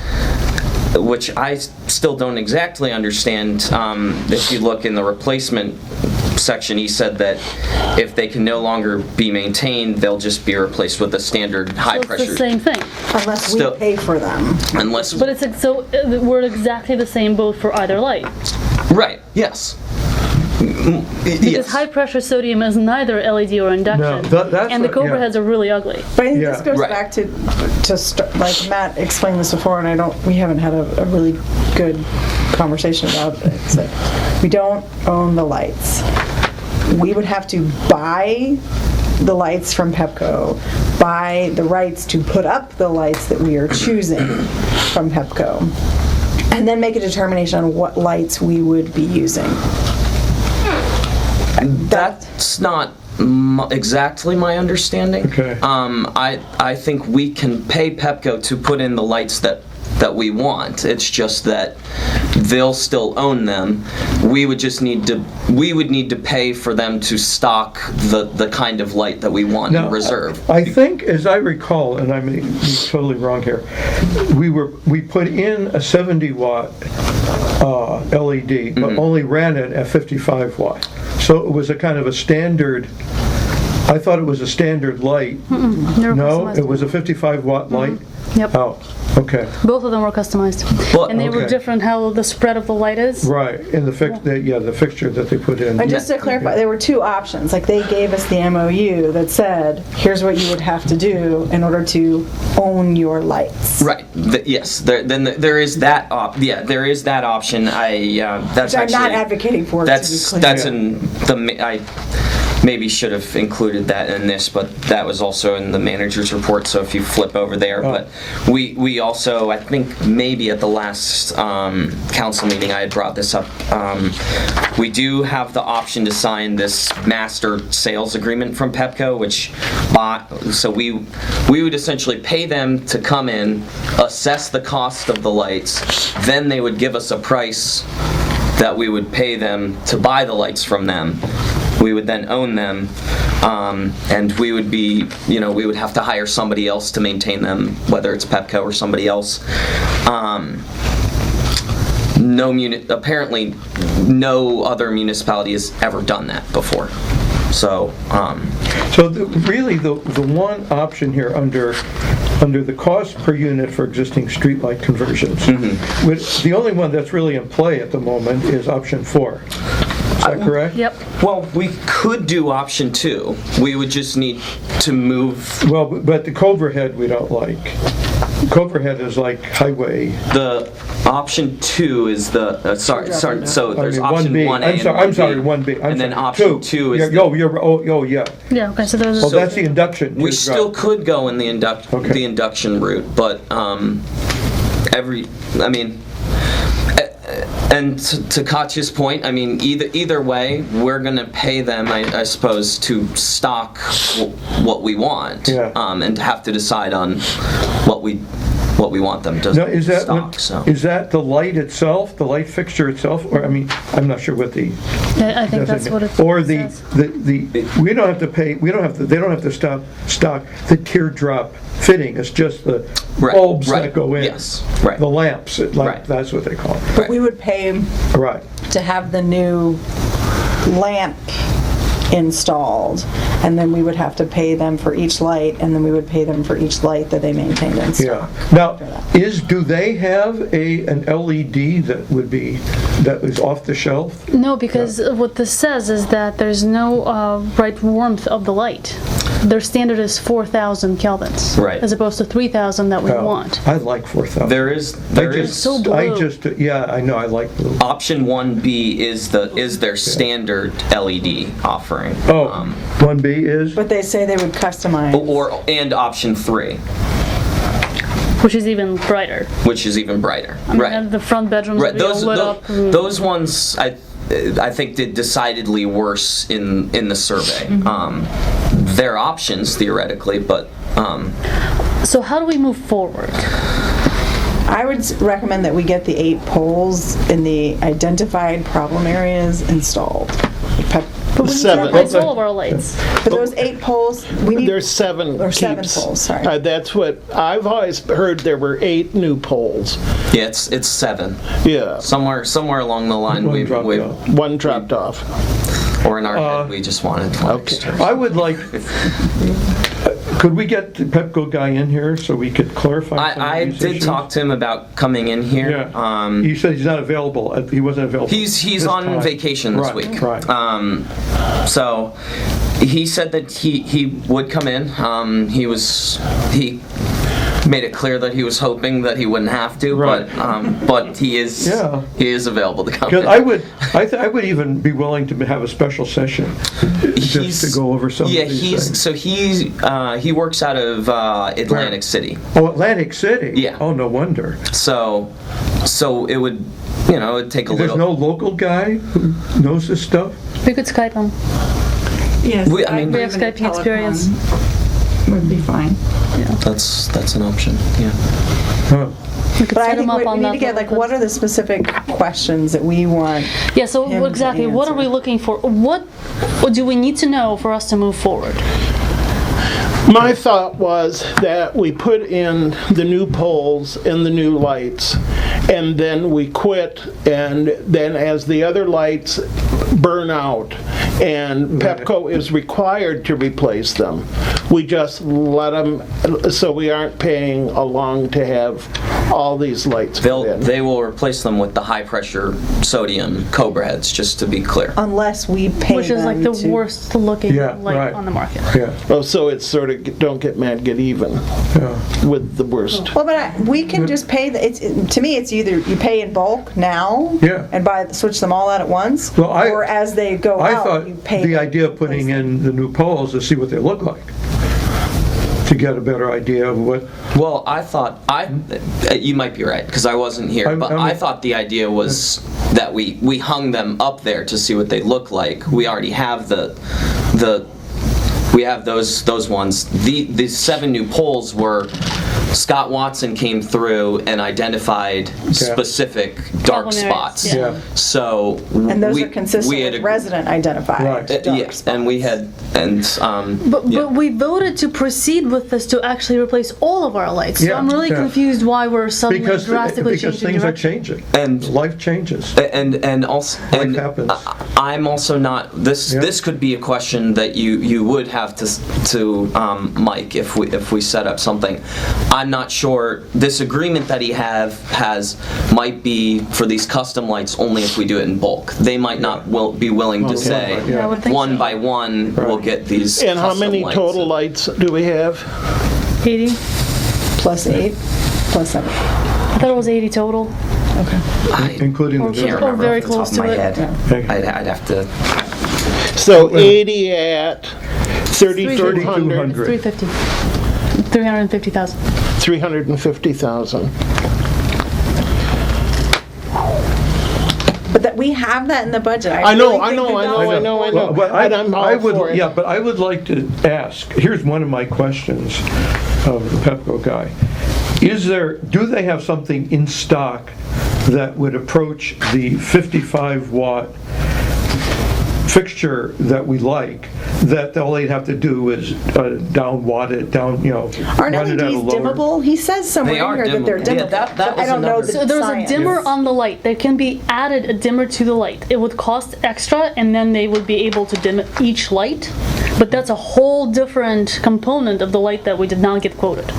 which I still don't exactly understand. If you look in the replacement section, he said that if they can no longer be maintained, they'll just be replaced with a standard high It's pressure. the same thing. Unless we pay for them. Unless, But it's so we're exactly the same boat for either light. right, yes. Because Yes. high pressure sodium is neither LED or induction. No, that's and the what- Cobra yeah. heads are really ugly. But I think Yeah. this goes Right. back to like Matt explained this before, and we haven't had a really good conversation about it. It's like, we don't own the lights. We would have to buy the lights from Pepco, buy the rights to put up the lights that we are choosing from Pepco, and then make a determination on what lights we would be using. That's not exactly my understanding. Okay. I think we can pay Pepco to put in the lights that we want. It's just that they'll still own them. We would need to pay for them to stock the kind of light that we want in reserve. I think, as I recall, and I may be totally wrong here, we put in a 70-watt LED, but only ran it at 55 watt. So it was a kind of a standard. I thought it was a standard light. No, it was a 55-watt light. Yep. Oh, okay. Both of them were customized. Well, and they were okay. different how the spread of the light is. Right, and the fixture that they put in. And just to clarify, there were two options. Like, they gave us the MOU that said, here's what you would have to do in order to own your lights. Right. Yes. There is that there is that option. That's Which I'm actually not advocating for. that's to be clear. in the maybe should have included that in this, but that was also in the manager's report, so if you flip over there. But we also, I think maybe at the last council meeting I had brought this up, we do have the option to sign this master sales agreement from Pepco, which so we would essentially pay them to come in, assess the cost of the lights, then they would give us a price that we would pay them to buy the lights from them. We would then own them, and we would be, we would have to hire somebody else to maintain them, whether it's Pepco or somebody else. Apparently, no other municipality has ever done that before. So, really, the one option here under the cost per unit for existing streetlight conversions, the only one that's really in play at the moment is option 4. Is that correct? Yep. well, we could do option 2. We would just need to move. Well, but the Coverhead we don't like. Coverhead is like highway. The option 2 is the sorry. So there's option 1B. 1A. I'm sorry, 1B. And then option 2 is. Yeah. Yeah, okay, so there's... Oh, that's the induction. We still could go in the induction route, but and to Katya's point, either way, we're going to pay them, I suppose, to stock what we want, and to have to decide on what we want them to stock. Is that the light itself, the light fixture itself, or I'm not sure what the. I think that's what it says. Or the we don't have to pay. They don't have to stock the teardrop fitting. It's just the bulbs that go in. Yes. Right. The lamps. That's what they call it. But we would pay to have the new lamp installed, and then we would have to pay them for each light, and then we would pay them for each light that they maintained in stock. Yeah. Now, do they have an LED that is off the shelf? No, because what this says is that there's no right warmth of the light. Their standard is 4,000 kelvins, right, as opposed to 3,000 that we want. I like 4,000. There is so blue. I know, I like blue. Option 1B is their standard LED offering. 1B is? But they say they would customize. And option 3. Which is even brighter. Right. The front bedrooms would be all lit up. Those ones, I think, did decidedly worse in the survey. They're options, theoretically, but... So how do we move forward? I would recommend that we get the 8 poles in the identified problem areas installed. But we need to replace all of our lights. For those 8 poles, we need... There's 7 Or 7 keeps. poles, sorry. That's what, I've always heard there were 8 new poles. Yeah, it's 7. Yeah. Somewhere along the line, One dropped off. Or in our head, we just wanted one extra. I would like... Could we get the Pepco guy in here so we could clarify some I of these did issues? talk to him about coming in here. Yeah. He said he's not available. He wasn't available. He's on vacation this week. Right. So he said that he would come in. He made it clear that he was hoping that he wouldn't have to, but he is available to come in. Because I would even be willing to have a special session just to go over some of these things. So he works out of Atlantic City. Oh, Atlantic City? Yeah. Oh, no wonder. So it would, it would take a little... There's no local guy who knows this stuff? We could Skype him. Yes. We have Skyping experience. Would be fine. That's an option, yeah. We could But I set him think up we on need that. to get, what are the specific questions that we want? Yeah, so him to exactly, what are we answer? looking for? What do we need to know for us to move forward? My thought was that we put in the new poles and the new lights, and then we quit, and then as the other lights burn out and Pepco is required to replace them, we just let them, so we aren't paying along to have all these lights put in. They will replace them with the high-pressure sodium Cobra heads, just to be clear. Unless we pay Which is like them the to- worst looking Yeah, light right. on the market. Yeah, Oh, so it's sort of don't get mad, get even yeah. with the worst. Well, but we can just pay, to me, it's either you pay in bulk now Yeah. and switch them all out at once, Well, or as they go I out, thought you pay. the idea of putting in the new poles to see what they look like, to get a better idea of what, Well, I thought, you might be right, because I wasn't here, but I thought the idea was that we hung them up there to see what they look like. We already have we have those ones. The 7 new poles were, Scott Watson came through and identified specific dark Problem areas, spots. yeah. So And those we- are consistent we had with ag- resident identified. Right. dark Yes, spots. and we had, and But yeah. we voted to proceed with this to actually replace all of our lights. So Yeah, I'm really yeah. confused why we're suddenly because drastically because changing things are direction. changing. And- Life changes. And also, and happens. I'm also not. This Yeah. this could be a question that you would have to Mike if we set up something. I'm not sure. This agreement that he has might be for these custom lights only if we do it in bulk. They might not be willing to say Yeah, I would think one so. by one we'll get these. And how custom many lights. total lights do we have? 80? Plus 8, plus 7. I thought it was 80 total. Including Or, the Can't new. or remember very off the top close of to my it. head. Okay. I'd have to. So 80 at 3,200, 350. 350,000. 350,000. But that we have that in the budget. I know, really I think know, we I don't. know. Well, but And I'm all I would, for it. yeah, but I would like to ask, here's one of my questions of the Pepco guy. Do they have something in stock that would approach the 55-watt fixture that we like, that all they'd have to do is down watt it, down, Aren't run it at a LEDs lower... dimmable? He says somewhere They in are here that they're dimmable. Yeah, dimmable. that So I was don't know another- the So there's a science. dimmer on the light. There can be added a dimmer to the light. It would cost extra, and then they would be able to dim each light. But that's a whole different component of the light that we did not get quoted.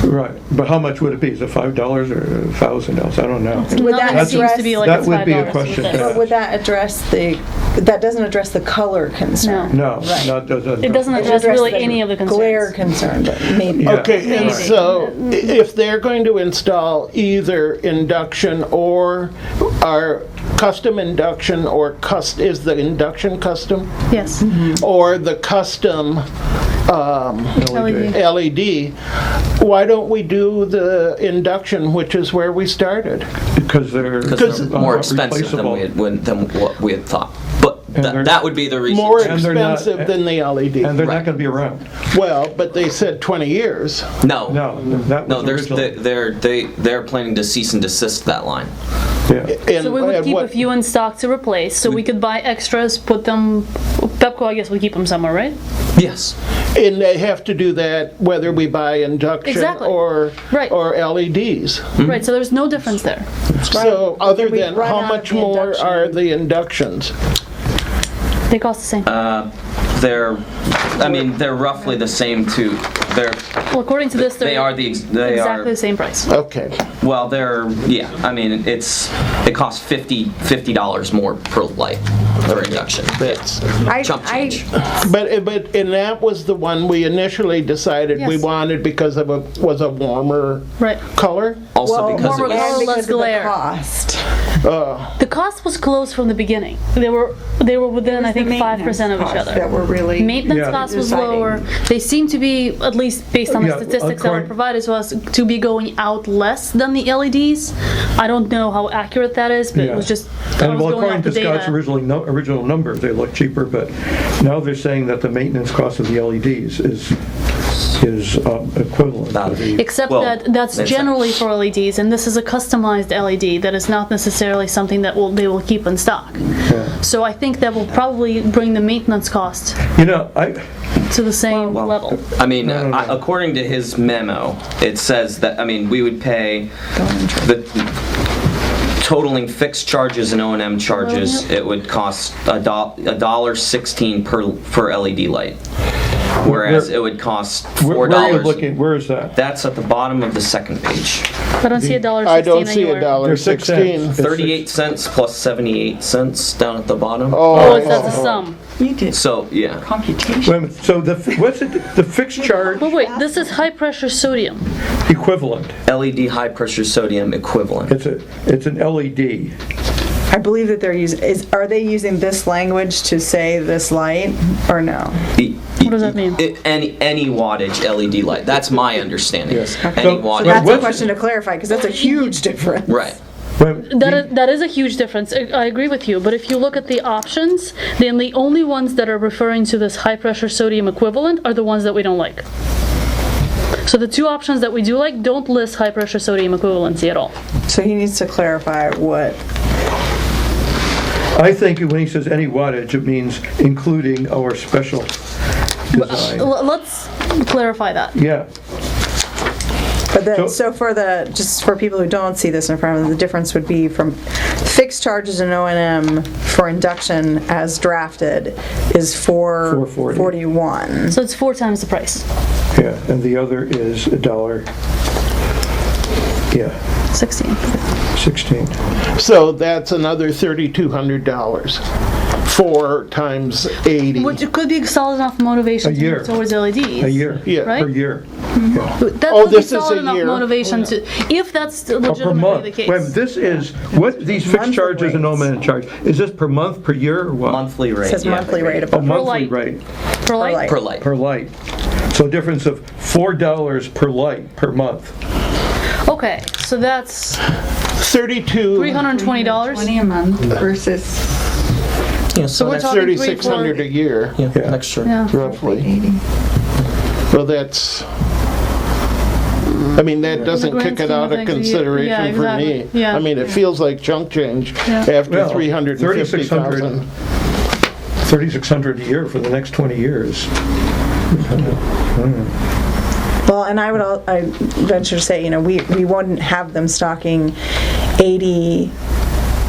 Right, but how much would it be? Is it $5 or $1,000? I don't know. Would Nothing that seems to be like that it's would be a $5 question with to this. ask. Would that address that doesn't address the color concern. No, Right. no, it doesn't. It doesn't It address address really the any of the concerns. glare concern, but maybe. Yeah. Okay, and Maybe. so if they're going to install either induction or our custom induction or is the induction custom? Yes. Or the custom LED. LED, why don't we do the induction, which is where we started? Because they're Because they're more expensive than replaceable. than what we had thought. But they're- that would be the reason. More And they're not- expensive than the LED. And they're not Right. going to be around. Well, but they said 20 years. No. No, that No, was original. they're planning to cease and desist that line. Yeah. And So we would and keep what- a few in stock to replace, so we could buy extras, put them, Pepco, I guess we keep them somewhere, right? Yes. And they have to do that whether we buy induction Exactly. or Right. LEDs. Right, so there's no difference there. So other we than, run how out of much the more induction? are the inductions? They cost the same. They're roughly the same too. Well, according to this, They are they're exactly the same price. Okay. well, it costs $50 more per light for induction. That's, Chump change. but and that was the one we initially decided we Yes. wanted because of was a warmer Right. color. Also Well, because it more was color, and less because of the glare. cost. The cost was close from the beginning. They were within, I think, 5% of each That other. were really. Maintenance Yeah. cost was Deciding. lower. They seem to be, at least based on the Yeah, statistics that were according- provided to us, to be going out less than the LEDs. I don't know how accurate that is, but it was just, I And was well, going according off the to Scott's data. original numbers, they look cheaper, but now they're saying that the maintenance cost of the LEDs is equivalent to the... Except Well, that that's makes generally for LEDs, and this is a customized LED that is not necessarily something that they will keep in stock. So I think that will probably bring the maintenance cost to the same level. I mean, according to his memo, it says that, we would pay the totaling fixed charges and O&M charges, it would cost $1.16 per LED light. whereas it would cost $4. Where are you looking? Where is that? That's at the bottom of the second page. I don't see $1.16 I don't see anywhere. There's 6 $1.16. cents. 38 cents plus 78 cents down at the bottom. Oh, that's a sum. You did So, yeah. computation. Wait a minute, so what's it, the fixed charge But wait, this is high pressure sodium. equivalent? LED high pressure sodium equivalent. It's an LED. I believe that they're using, are they using this language to say this light, or no? What does that mean? Any wattage LED light. That's my understanding. Yes. Any So wattage. That's a what's- question to clarify, because that's a huge difference. Right. That is a huge difference. I agree with you. But if you look at the options, then the only ones that are referring to this high pressure sodium equivalent are the ones that we don't like. So the two options that we do like don't list high pressure sodium equivalency at all. So he needs to clarify what, I think when he says any wattage, it means including our special design. Let's clarify that. Yeah. but then, So- so for the, just for people who don't see this in front of them, the difference would be from fixed charges in O&M for induction as drafted is $4.40. $4.41. So it's 4 times the price. Yeah, and the other is $1. Yeah, 16. 16. So that's another $3,200. 4 times 80. Which could be solid enough motivation A to year. move towards LEDs. A year. Yeah. Right? Per year. That Oh, could be this is solid a enough year. motivation to, if that's Oh, per legitimately month. the Wait, case. a minute, this is, what, these fixed Monthly charges and rates. no-man charge, is this per month, per year, or what? Monthly rate. It says yeah. monthly rate Oh, above monthly light. rate, For light? light. Per light. per light. So a difference of $4 per light per month. Okay, so that's 32. $320. 20 a month versus Yeah, so we're that's talking 3,600 a year, yeah, Yeah. extra. Yeah. roughly. 80. Well, that's, I mean, that doesn't grand kick it scheme out of of things, yeah, consideration for me. exactly. Yeah. I mean, it feels like chunk change Yeah. after Well, 350,000. 3,600 a year for the next 20 years. Well, and I venture to say, we wouldn't have them stocking 80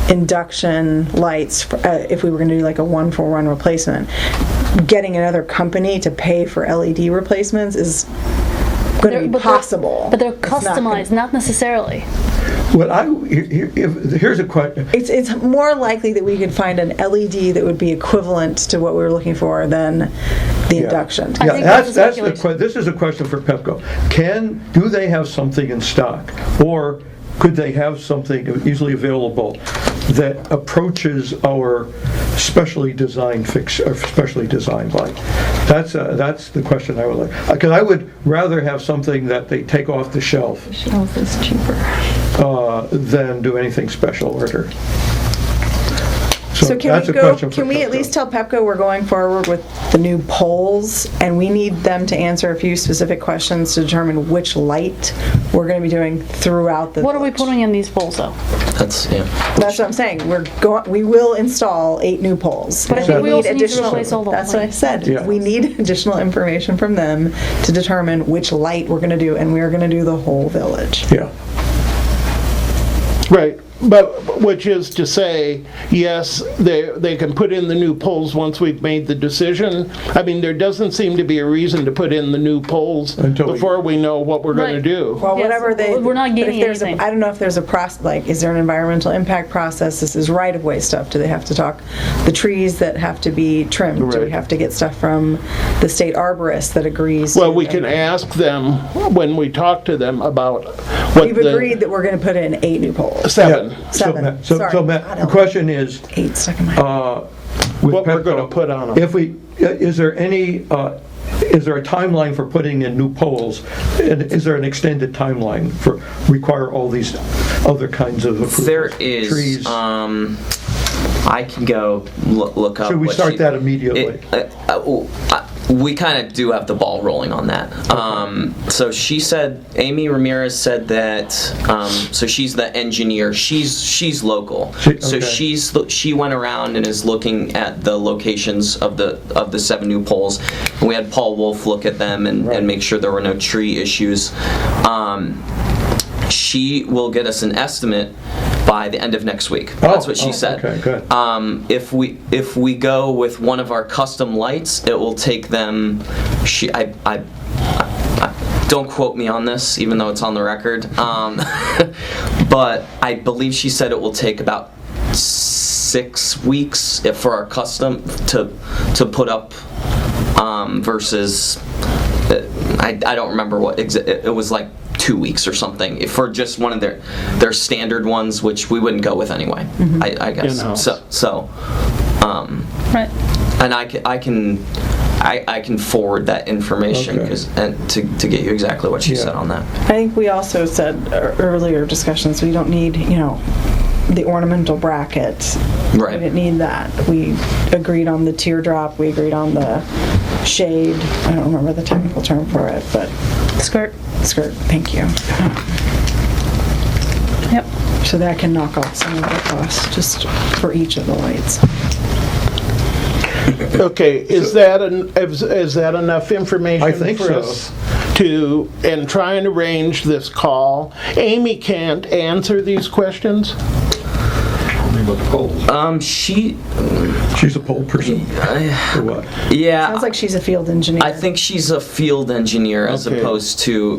induction lights if we were going to do like a 1-for-1 replacement. Getting another company to pay for LED replacements is going to be possible. But they're It's not gonna- customized, not necessarily. Here's a question. It's more likely that we could find an LED that would be equivalent to what we were looking for than the induction. I Yeah, think that's that's the speculation. this is a question for Pepco. Do they have something in stock, or could they have something easily available that approaches our specially designed specially designed light? That's the question I would like, because I would rather have something that they take off the shelf Shelf is cheaper. than do anything special order. So that's a question for can we at Pepco. least tell Pepco we're going forward with the new poles, and we need them to answer a few specific questions to determine which light we're going to be doing throughout the What are we village. putting in these poles though? That's, yeah. That's what I'm saying. We will install 8 new poles. But I And think we need also need to additional- replace all the That's what I lights. said. Yeah. We need additional information from them to determine which light we're going to do, and we're going to do the whole village. Yeah. Right, but which is to say, yes, they can put in the new poles once we've made the decision. I mean, there doesn't seem to be a reason to put in the new poles Until we- before we know what we're going to Right. do. Well, Yes, whatever they. we're not but if gaining there's anything. I don't know if there's a process, like, is there an environmental impact process? This is right-of-way stuff. Do they have to talk, the trees that have to be trimmed? Do we Right. have to get stuff from the state arborist that agrees? Well, to we them? can ask them when we talk to them about what We've agreed that we're going to put in 8 new poles. 7. Yeah. Seven. So Sorry. Matt, God the help. question is, 8 stuck in my head. with What we're Pepco, gonna put on 'em. If we, is there a timeline for putting in new poles? And is there an extended timeline for, require all these other kinds of approvals? There is, Trees? I can go look up. Should we what start she- that immediately? We kind of do have the ball rolling on that. So she said, Amy Ramirez said that. So she's the engineer. She's local. So Okay. she went around and is looking at the locations of the 7 new poles. And we had Paul Wolf look at them and make sure there were no tree issues. She will get us an estimate by the end of next week. That's what she said. Okay, good. If we go with one of our custom lights, it will take them. I don't quote me on this, even though it's on the record. But I believe she said it will take about 6 weeks for our custom to put up versus. I don't remember what it was, like 2 weeks or something for just one of their standard ones, which we wouldn't go with anyway. I guess In-house. so. Right. And I can forward that information to get you exactly what she said on that. I think we also said earlier discussions, we don't need, the ornamental bracket. Right. We didn't need that. We agreed on the teardrop, we agreed on the shade, I don't remember the technical term for it, but Skirt. Thank you. Yep. So that can knock off some of the costs just for each of the lights. Okay, is that enough information I think for so. us to, and try and arrange this call? Amy can't answer these questions? She's a poll person. Or what? Yeah. Sounds like she's a field engineer. I think she's a field engineer as Okay. opposed to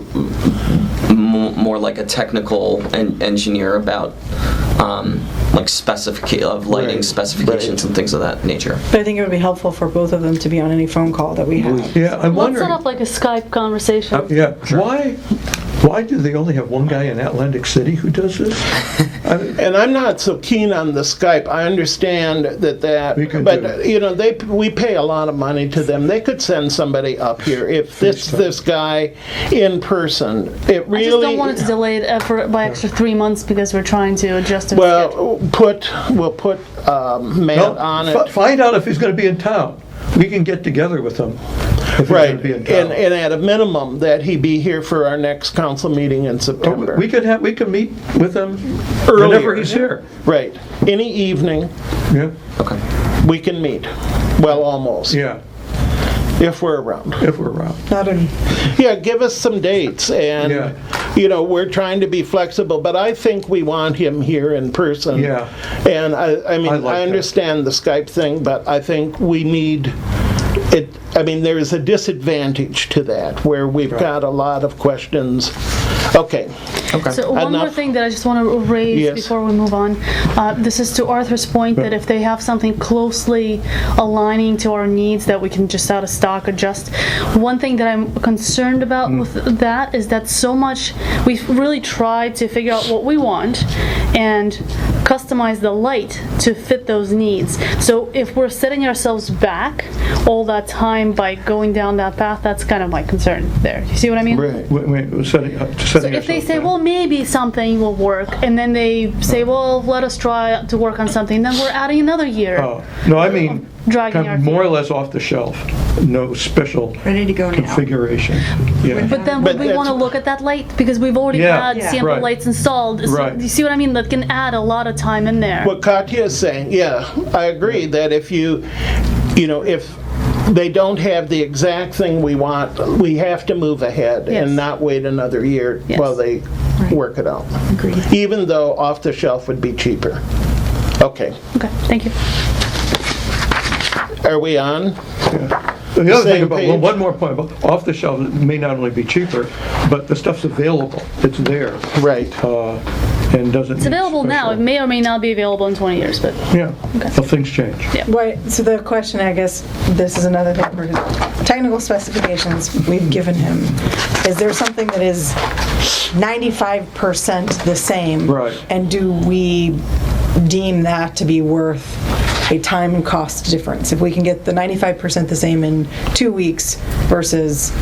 more like a technical engineer about like lighting Right, specifications and things of that nature. But I think it would be helpful for both of them to be on any phone call that we have. Yeah, I'm Let's wondering. set up like a Skype conversation. Yeah, why do they only have one guy in Atlantic City who does this? And I'm not so keen on the Skype. I understand that, We can but do we pay a lot of money to them. They could send somebody up here. If this guy in person, it really. I just don't want it to delay it by extra 3 months because we're trying to adjust to the schedule. We'll put Matt on it. Find out if he's going to be in town. We can get together with him if he's going Right, to be in town. and at a minimum, that he be here for our next council meeting in September. We can meet with him Earlier. whenever he's here. Right, any evening, Yeah, Okay. we can meet. Well, almost, yeah, if we're around. if we're around. Not in, Yeah, give us some dates, and, Yeah. we're trying to be flexible, but I think we want him here in person. Yeah. And I mean, I like I that. understand the Skype thing, but I think we need it. I mean, there is a disadvantage to that, where we've got a lot of questions. Okay. So one more Enough. thing that I just want to raise Yes. before we move on. This is to Arthur's point that if they have something closely aligning to our needs that we can just out of stock adjust. One thing that I'm concerned about with that is that so much, we've really tried to figure out what we want and customize the light to fit those needs. So if we're setting ourselves back all that time by going down that path, that's kind of my concern there. You see what I mean? Right. Wait, setting So if they ourselves say, down. well, maybe something will work, and then they say, well, let us try to work on something, then we're adding another year. Oh, no, I mean, Dragging kind our of more or feet. less off the shelf, no special Ready to go now. configuration. Yeah. But then But would we want to that's- look at that light? Because we've already Yeah. had Yeah. sample Right. lights installed. So, Right. do you see what I mean? That can add a lot of time in there. What Katya is saying, yeah, I agree that if if they don't have the exact thing we want, we have to move ahead Yes. and not wait another year Yes. while they work it out. Agreed. Even though off the shelf would be cheaper. Okay, Okay, thank you. are we on? The other thing Same about, page. one more point, about off the shelf, it may not only be cheaper, but the stuff's available, it's there, Right. and doesn't. It's available now. It may or may not be available in 20 years, but Yeah, well, things change. right, so the question, I guess, this is another thing for technical specifications we've given him. Is there something that is 95% the same? Right. And do we deem that to be worth a time and cost difference? If we can get the 95% the same in 2 weeks versus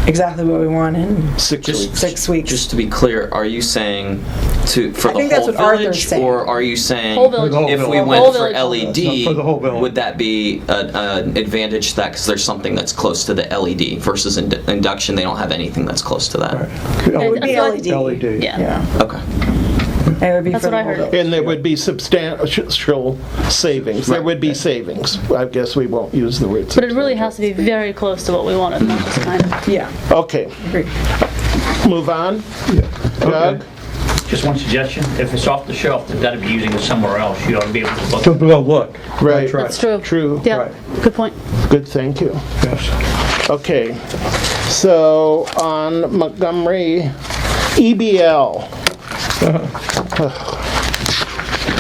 exactly what we want in 6 weeks. 6 weeks. Just to be clear, are you saying for I the think that's whole what Arthur's village, saying. or are you saying Whole village. Whole if we village. went Whole for village. For the whole LED, village. would that be an advantage to that because there's something that's close to the LED versus induction? They don't have anything that's close to that. Right. It would be I feel LED. LED. yeah. Yeah, Okay. it would be That's for what the I whole heard. village. And there would be substantial savings. There would be savings. I guess we won't use the word But it really has to be very close to what we wanted, not just kind of. Yeah, Okay, agreed. move on. Yeah. Doug? Okay. Just one suggestion, if it's off the shelf, they've got to be using it somewhere else. You ought to be able to look. To go look. Right. That's true. True. Yeah, Right. good point. Good, thank you. Yes. Okay, so on Montgomery, EBL.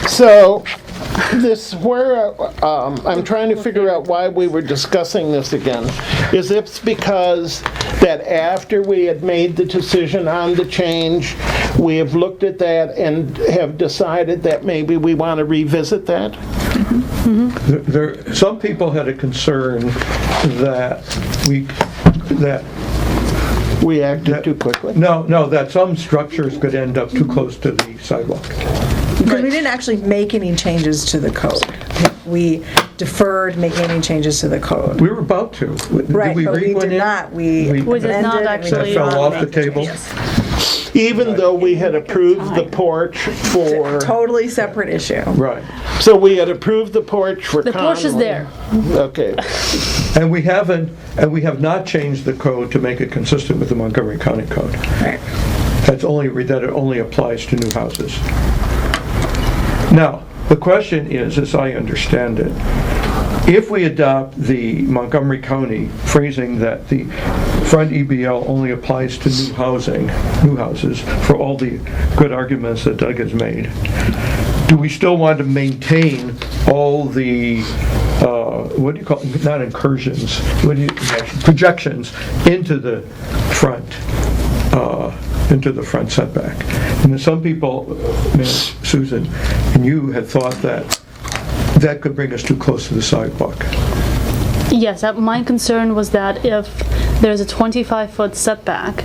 So this, where, I'm trying to figure out why we were discussing this again. Is it because that after we had made the decision on the change, we have looked at that and have decided that maybe we want to revisit that? Some people had a concern that We acted too quickly? No, that some structures could end up too close to the sidewalk. Because we didn't actually make any changes to the code. We deferred making any changes to the code. We were about to. Right, Did we but read we one did in? not. We did not amended and we actually, did That not fell off make the table? changes. Even though we had approved the porch for, Totally separate issue. Right. so we had approved the porch for The porch is Conway. there. Okay, And we have not changed the code to make it consistent with the Montgomery County Code. Right. That it only applies to new houses. Now, the question is, as I understand it, if we adopt the Montgomery County phrasing that the front EBL only applies to new houses, for all the good arguments that Doug has made, do we still want to maintain all the, what do you call it, not incursions, projections into the front setback? And then some people, Ms. Susan, and you had thought that could bring us too close to the sidewalk. Yes, my concern was that if there's a 25-foot setback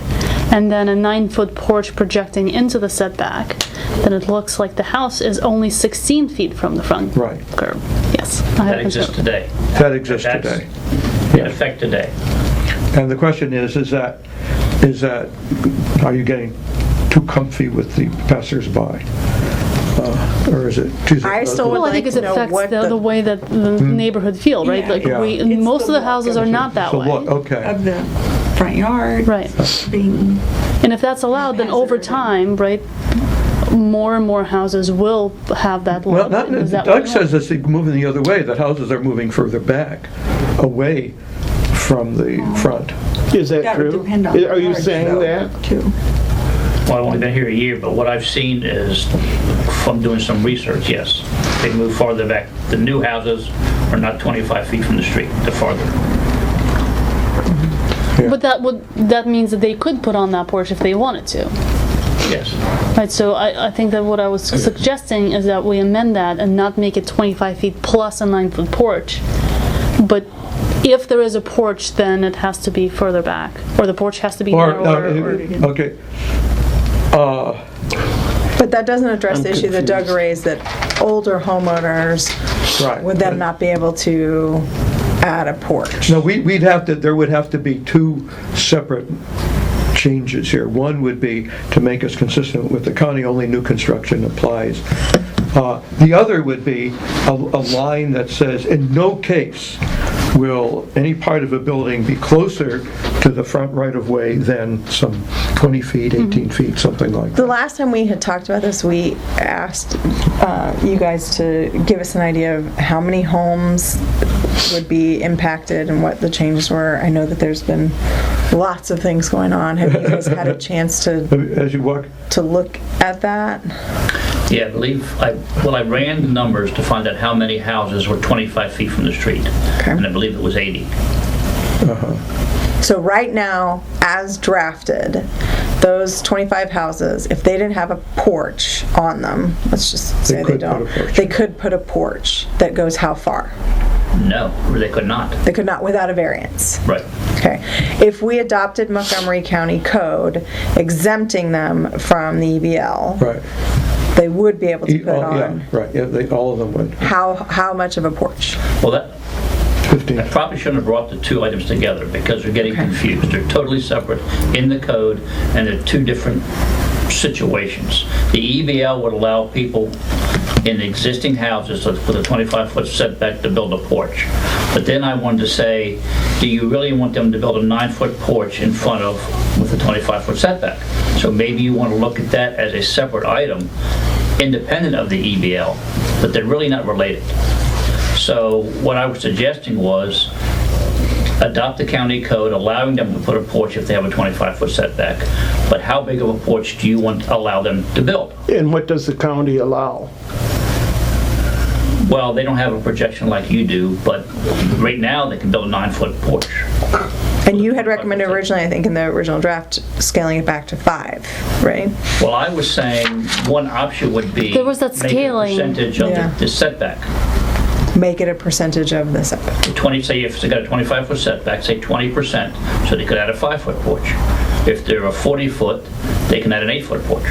and then a 9-foot porch projecting into the setback, then it looks like the house is only 16 feet from the front Right. curb. Yes, I have That a exists concern. today. That exists That's today. in effect today. And the question is that, are you getting too comfy with the passersby? Or is it too... I still would Well, I like think to it know affects what the way that the neighborhood feel, right? Like Yeah. most of the look houses are not that So way. look, okay. Of the front yard. Right. Being, And if that's allowed, then over time, right, more and more houses will have that Well, look. Is that Doug what- says it's moving the other way, that houses are moving further back, away from the front. is that that would true? depend on. Are you the saying yard, that? though, Too. Well, I've only been here a year, but what I've seen is, from doing some research, yes, they move farther back. The new houses are not 25 feet from the street, they're farther. But that means that they could put on that porch if they wanted to. Yes. Right, so I think that what I was suggesting is that we amend that and not make it 25 feet plus a 9-foot porch. But if there is a porch, then it has to be further back, or the porch has to be narrower. Okay. But that doesn't address the issue that Doug raised, that older homeowners Right. would then not be able to add a porch. No, there would have to be two separate changes here. One would be to make us consistent with the county, only new construction applies. The other would be a line that says, in no case will any part of a building be closer to the front right-of-way than some 20 feet, 18 feet, something like The that. last time we had talked about this, we asked you guys to give us an idea of how many homes would be impacted and what the changes were. I know that there's been lots of things going on. Have you guys had a chance As you walk, to look at that? Yeah, I believe, I ran the numbers to find out how many houses were 25 feet from the street. Okay. And I believe it was 80. So right now, as drafted, those 25 houses, if they didn't have a porch on them, let's just say they could put don't, a porch. they could put a porch that goes how far? No, they could not. They could not without a variance. Right. Okay. If we adopted Montgomery County Code exempting them from the EBL, right. they would be able to put Yeah, on right, yeah, all of them would. how much of a porch? Well, that 15. I probably shouldn't have brought the two items together because they're getting confused. They're totally separate in the code, and they're two different situations. The EBL would allow people in existing houses with a 25-foot setback to build a porch. But then I wanted to say, do you really want them to build a 9-foot porch in front of with a 25-foot setback? So maybe you want to look at that as a separate item, independent of the EBL, but they're really not related. So what I was suggesting was adopt the county code, allowing them to put a porch if they have a 25-foot setback. But how big of a porch do you want to allow them to build? And what does the county allow? Well, they don't have a projection like you do, but right now they can build a 9-foot porch. And you had recommended originally, I think, in the original draft, scaling it back to 5, right? Well, I was saying one option would be There was that scaling. make a percentage of Yeah. the setback. Make it a percentage of the setback. 20, say if they got a 25-foot setback, say 20%, so they could add a 5-foot porch. If they're a 40-foot, they can add an 8-foot porch.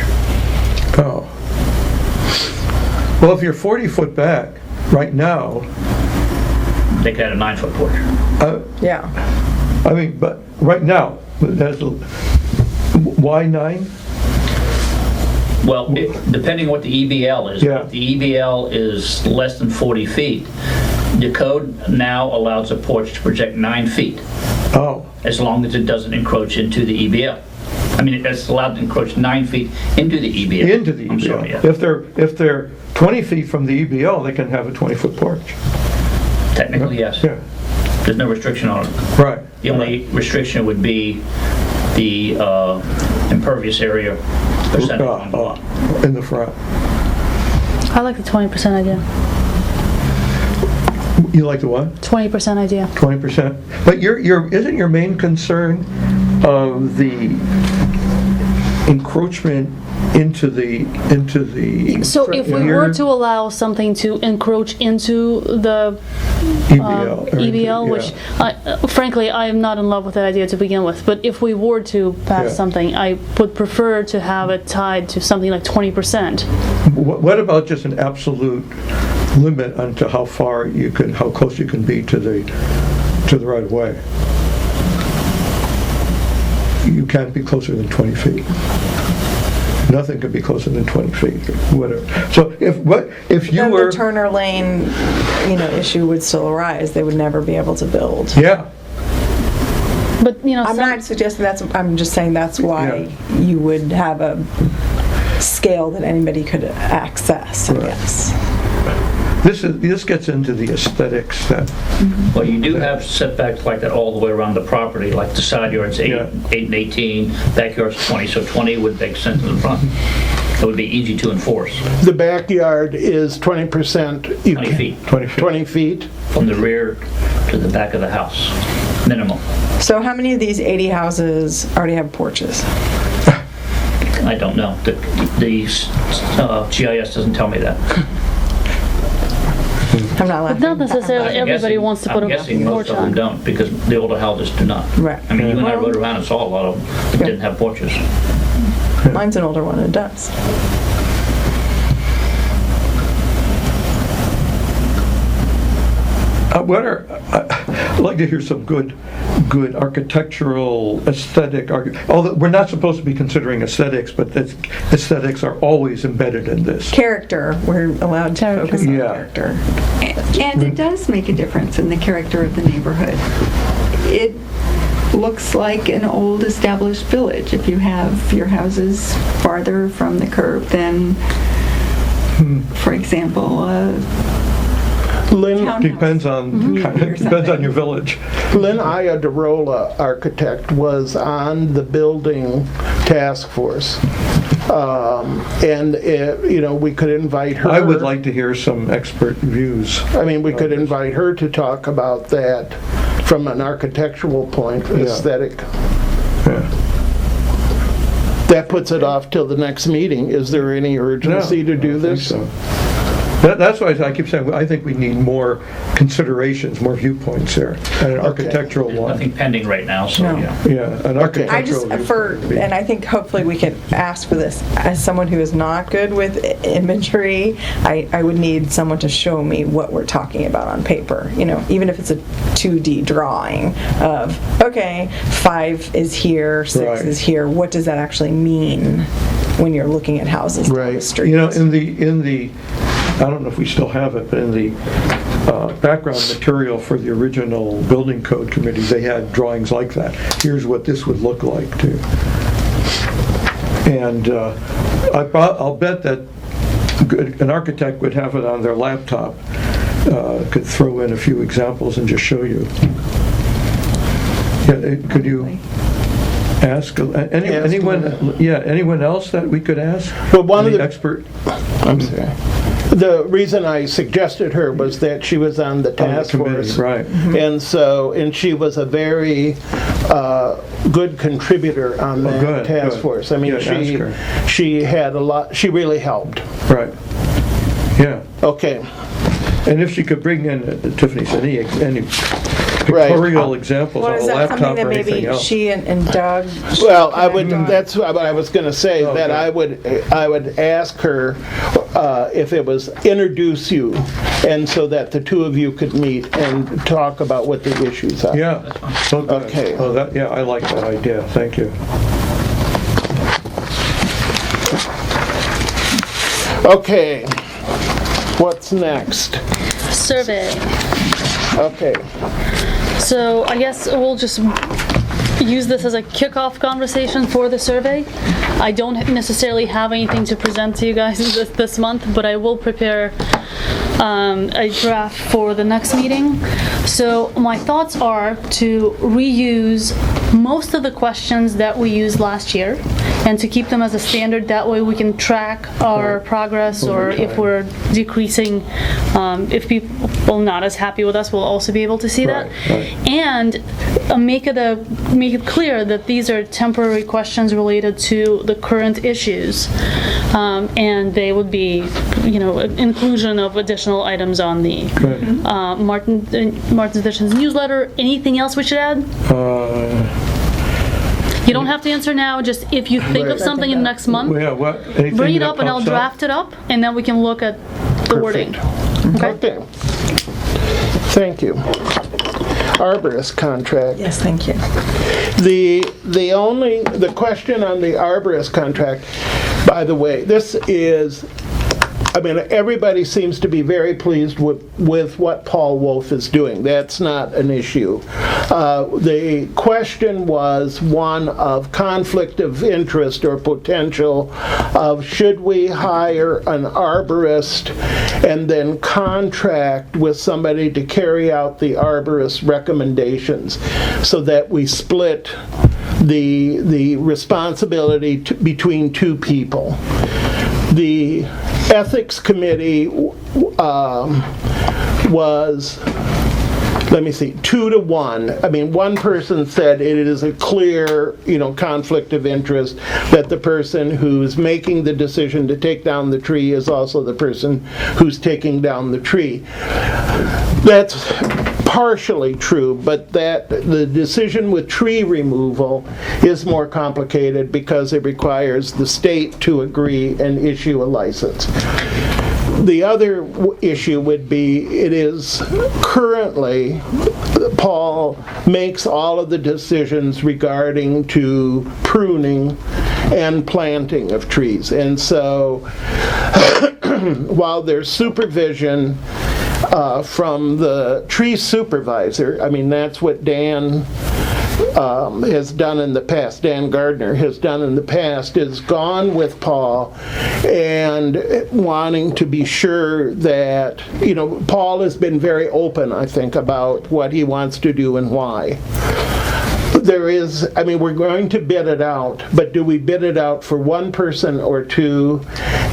Oh. Well, if you're 40 foot back, right now, They could add a 9-foot porch. Yeah. I mean, but right now, why 9? Well, depending on what the EBL is. Yeah. If the EBL is less than 40 feet, the code now allows a porch to project 9 feet, Oh, as long as it doesn't encroach into the EBL. I mean, it's allowed to encroach 9 feet into the EBL. into the I'm sorry, EBL. yeah. If they're 20 feet from the EBL, they can have a 20-foot porch. Technically, yes. Yeah, There's no restriction on it. right. The only restriction would be the impervious area percentage on the lot. In the front. I like the 20% idea. You like the what? 20% idea. 20%? But isn't your main concern of the encroachment into the So if we rear were to allow something to encroach into the EBL, or into- EBL, yeah. which frankly I am not in love with that idea to begin with, but if we were to pass Yeah. something, I would prefer to have it tied to something like 20%. What about just an absolute limit onto how close you can be to the right of way? You can't be closer than 20 feet. Nothing could be closer than 20 feet, or whatever. So if you Then were, the Turner Lane, issue would still arise. They would never be able to build. yeah, But I'm not suggesting I'm just saying that's why you would have a scale that anybody could access, I guess. this gets into the aesthetics then. Well, you do have setbacks like that all the way around the property, like the side yard's 8 and 18, backyard's 20, so 20 would make sense in the front. It would be easy to enforce. The backyard is 20%. 20 feet 20 feet. from the rear to the back of the house, minimum. So how many of these 80 houses already have porches? I don't know. The GIS doesn't tell me that. I'm not laughing. not necessarily I'm everybody guessing- wants to put I'm a guessing most porch of them on. don't, because the older houses do not. Right. I mean, you and I Well- rode around and saw a lot of them that didn't have porches. Mine's an older one, it does. I'd like to hear some good architectural aesthetic although we're not supposed to be considering aesthetics, but aesthetics are always embedded in this. Character, we're allowed to focus on Yeah. character. And it does make a difference in the character of the neighborhood. It looks like an old established village if you have your houses farther from the curb than, for example, Lynn townhouse. Depends on your village. Lynn Iadarola, architect, was on the building task force. And we could invite her. I would like to hear some expert views. I mean, we could invite her to talk about that from an architectural point, aesthetic. Yeah. That puts it off till the next meeting. Is there any urgency to do this? So. That's why I keep saying, I think we need more considerations, more viewpoints there, and an architectural There's one. nothing pending right now, so No. yeah. Yeah, an architectural. and I think hopefully we can ask for this. As someone who is not good with imagery, I would need someone to show me what we're talking about on paper. Even if it's a 2D drawing of, okay, 5 is here, 6 Right. is here. What does that actually mean when you're looking at houses on the Right. street? In the don't know if we still have it, but in the background material for the original building code committee, they had drawings like that. Here's what this would look like too. And I'll bet that an architect would have it on their laptop, could throw in a few examples and just show you. Yeah, could you ask anyone else that we could ask? Well, one of Any the expert. I'm sorry. The reason I suggested her was that she was on the task force, right? And she was a very good contributor on that task force. I mean, Yeah, she had a lot. She really helped. Right. Yeah. Okay. And if she could bring in, Tiffany said, any pictorial examples Well, on is a that laptop something that or anything maybe else. she and Doug? Well, I would. That's what I was going to say. Oh, that okay. I would ask her if it was introduce you, and so that the two of you could meet and talk about what the issues are. Yeah. So good. Okay. Oh, I like that idea. Thank you. Okay. What's next? Survey. Okay. So I guess we'll just use this as a kickoff conversation for the survey. I don't necessarily have anything to present to you guys this month, but I will prepare a draft for the next meeting. So my thoughts are to reuse most of the questions that we used last year and to keep them as a standard. That way we can track our progress, or if we're decreasing, if people are not as happy with us, we'll also be able to see that. And make it clear that these are temporary questions related to the current issues, and they would be, inclusion of additional items on the Martin's Editions newsletter. Anything else we should add? You don't have to answer now. Just if you think of something in next month, bring it up and I'll draft it up, and then we can look at the wording. Okay. Thank you. Arborist contract. Yes, thank you. The question on the arborist contract, by the way, this is, everybody seems to be very pleased with what Paul Wolf is doing. That's not an issue. The question was one of conflict of interest or potential of should we hire an arborist and then contract with somebody to carry out the arborist recommendations so that we split the responsibility between two people. The ethics committee was, 2-1. One person said it is a clear, conflict of interest that the person who's making the decision to take down the tree is also the person who's taking down the tree. That's partially true, but that the decision with tree removal is more complicated because it requires the state to agree and issue a license. The other issue would be, it is currently, Paul makes all of the decisions regarding to pruning and planting of trees. And so, while there's supervision from the tree supervisor, that's what Dan has done in the past, Dan Gardner has done in the past, is gone with Paul and wanting to be sure that, Paul has been very open, I think, about what he wants to do and why. There is, we're going to bid it out, but do we bid it out for one person or two?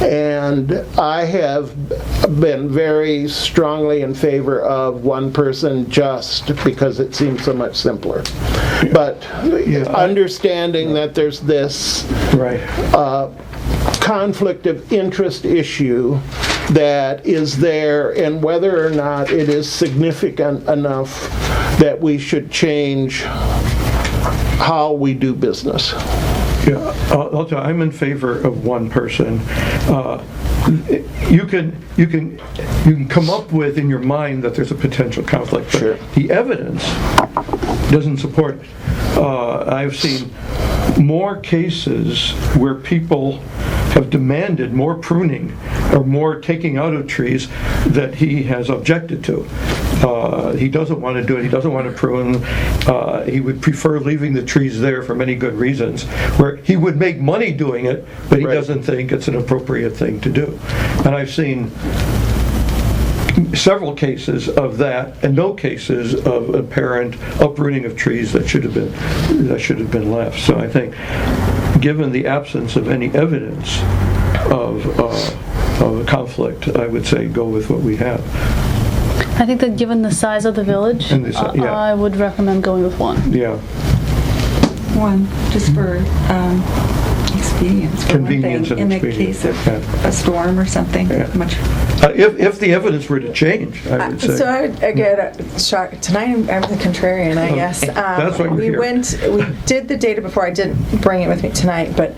And I have been very strongly in favor of one person just because it seems so much simpler. But understanding that there's this conflict of interest issue that is there, and whether or not it is significant enough that we should change how we do business. Yeah, I'll tell you, I'm in favor of one person. You can come up with in your mind that there's a potential conflict, but the evidence doesn't support it. I've seen more cases where people have demanded more pruning or more taking out of trees that he has objected to. He doesn't want to do it. He doesn't want to prune. He would prefer leaving the trees there for many good reasons, where he would make money doing it, but he doesn't think it's an appropriate thing to do. And I've seen several cases of that, and no cases of apparent uprooting of trees that should have been left. So I think, given the absence of any evidence of a conflict, I would say go with what we have. I think that given the size of the village, And the si- yeah. I would recommend going with one. Yeah. One, just for expedience, for one thing, Convenience and in the expedience. case of Yeah. a storm or something, Yeah. much. If the evidence were to change, I would say. So I would get shocked. Tonight I'm the contrarian, I guess. That's why you're here. We did the data before. I didn't bring it with me tonight, but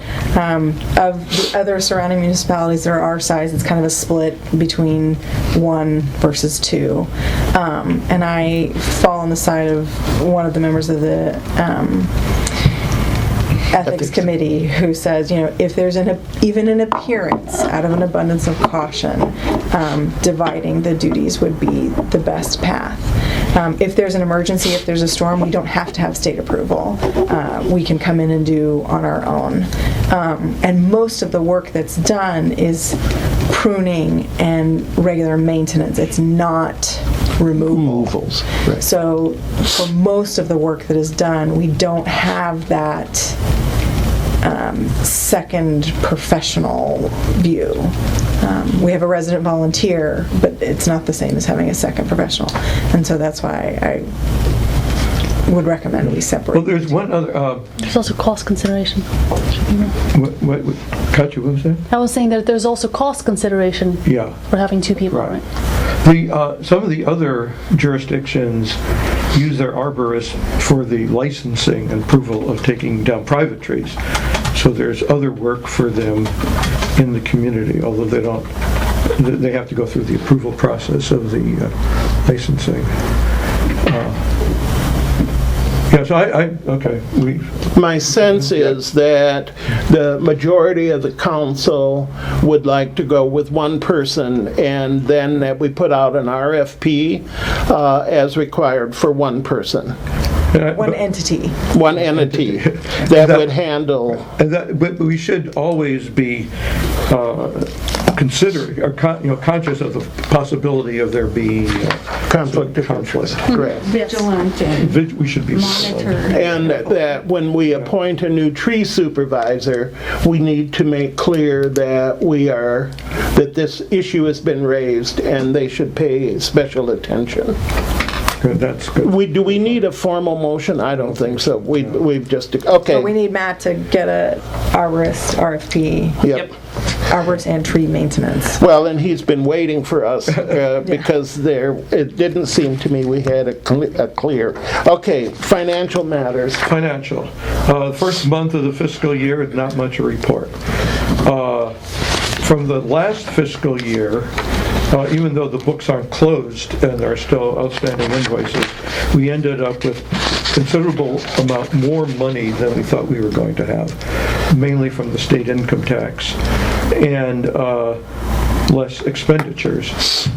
of the other surrounding municipalities that are our size, it's kind of a split between 1 versus 2. And I fall on the side of one of the members of the Ethics Committee who says, if there's even an appearance, out of an abundance of caution, dividing the duties would be the best path. If there's an emergency, if there's a storm, we don't have to have state approval. We can come in and do on our own. And most of the work that's done is pruning and regular maintenance. It's not removals. Right. So for most of the work that is done, we don't have that second professional view. We have a resident volunteer, but it's not the same as having a second professional. And so that's why I would recommend we separate. Well, there's one other. There's also cost consideration. Katya, what was that? I was saying that there's also cost consideration Yeah. for having 2 people, Right. right? Some of the other jurisdictions use their arborists for the licensing and approval of taking down private trees. So there's other work for them in the community, although they have to go through the approval process of the licensing. Yeah, so okay. My sense is that the majority of the council would like to go with one person, and then that we put out an RFP as required for one person, One entity. one entity that would handle. But we should always be considering or conscious of the possibility of there being Conflict of interest. Correct. Vigilant and we should be monitor. And that when we appoint a new tree supervisor, we need to make clear that that this issue has been raised and they should pay special attention. Good, that's good. Do we need a formal motion? I don't think so. We've just, okay. But we need Matt to get a arborist RFP. Yep. Arborist and tree maintenance. Well, and he's been waiting for us because it didn't seem to me we had a clear. Okay, financial matters. Financial. First month of the fiscal year, not much a report. From the last fiscal year, even though the books aren't closed and there are still outstanding invoices, we ended up with considerable amount more money than we thought we were going to have, mainly from the state income tax, and less expenditures,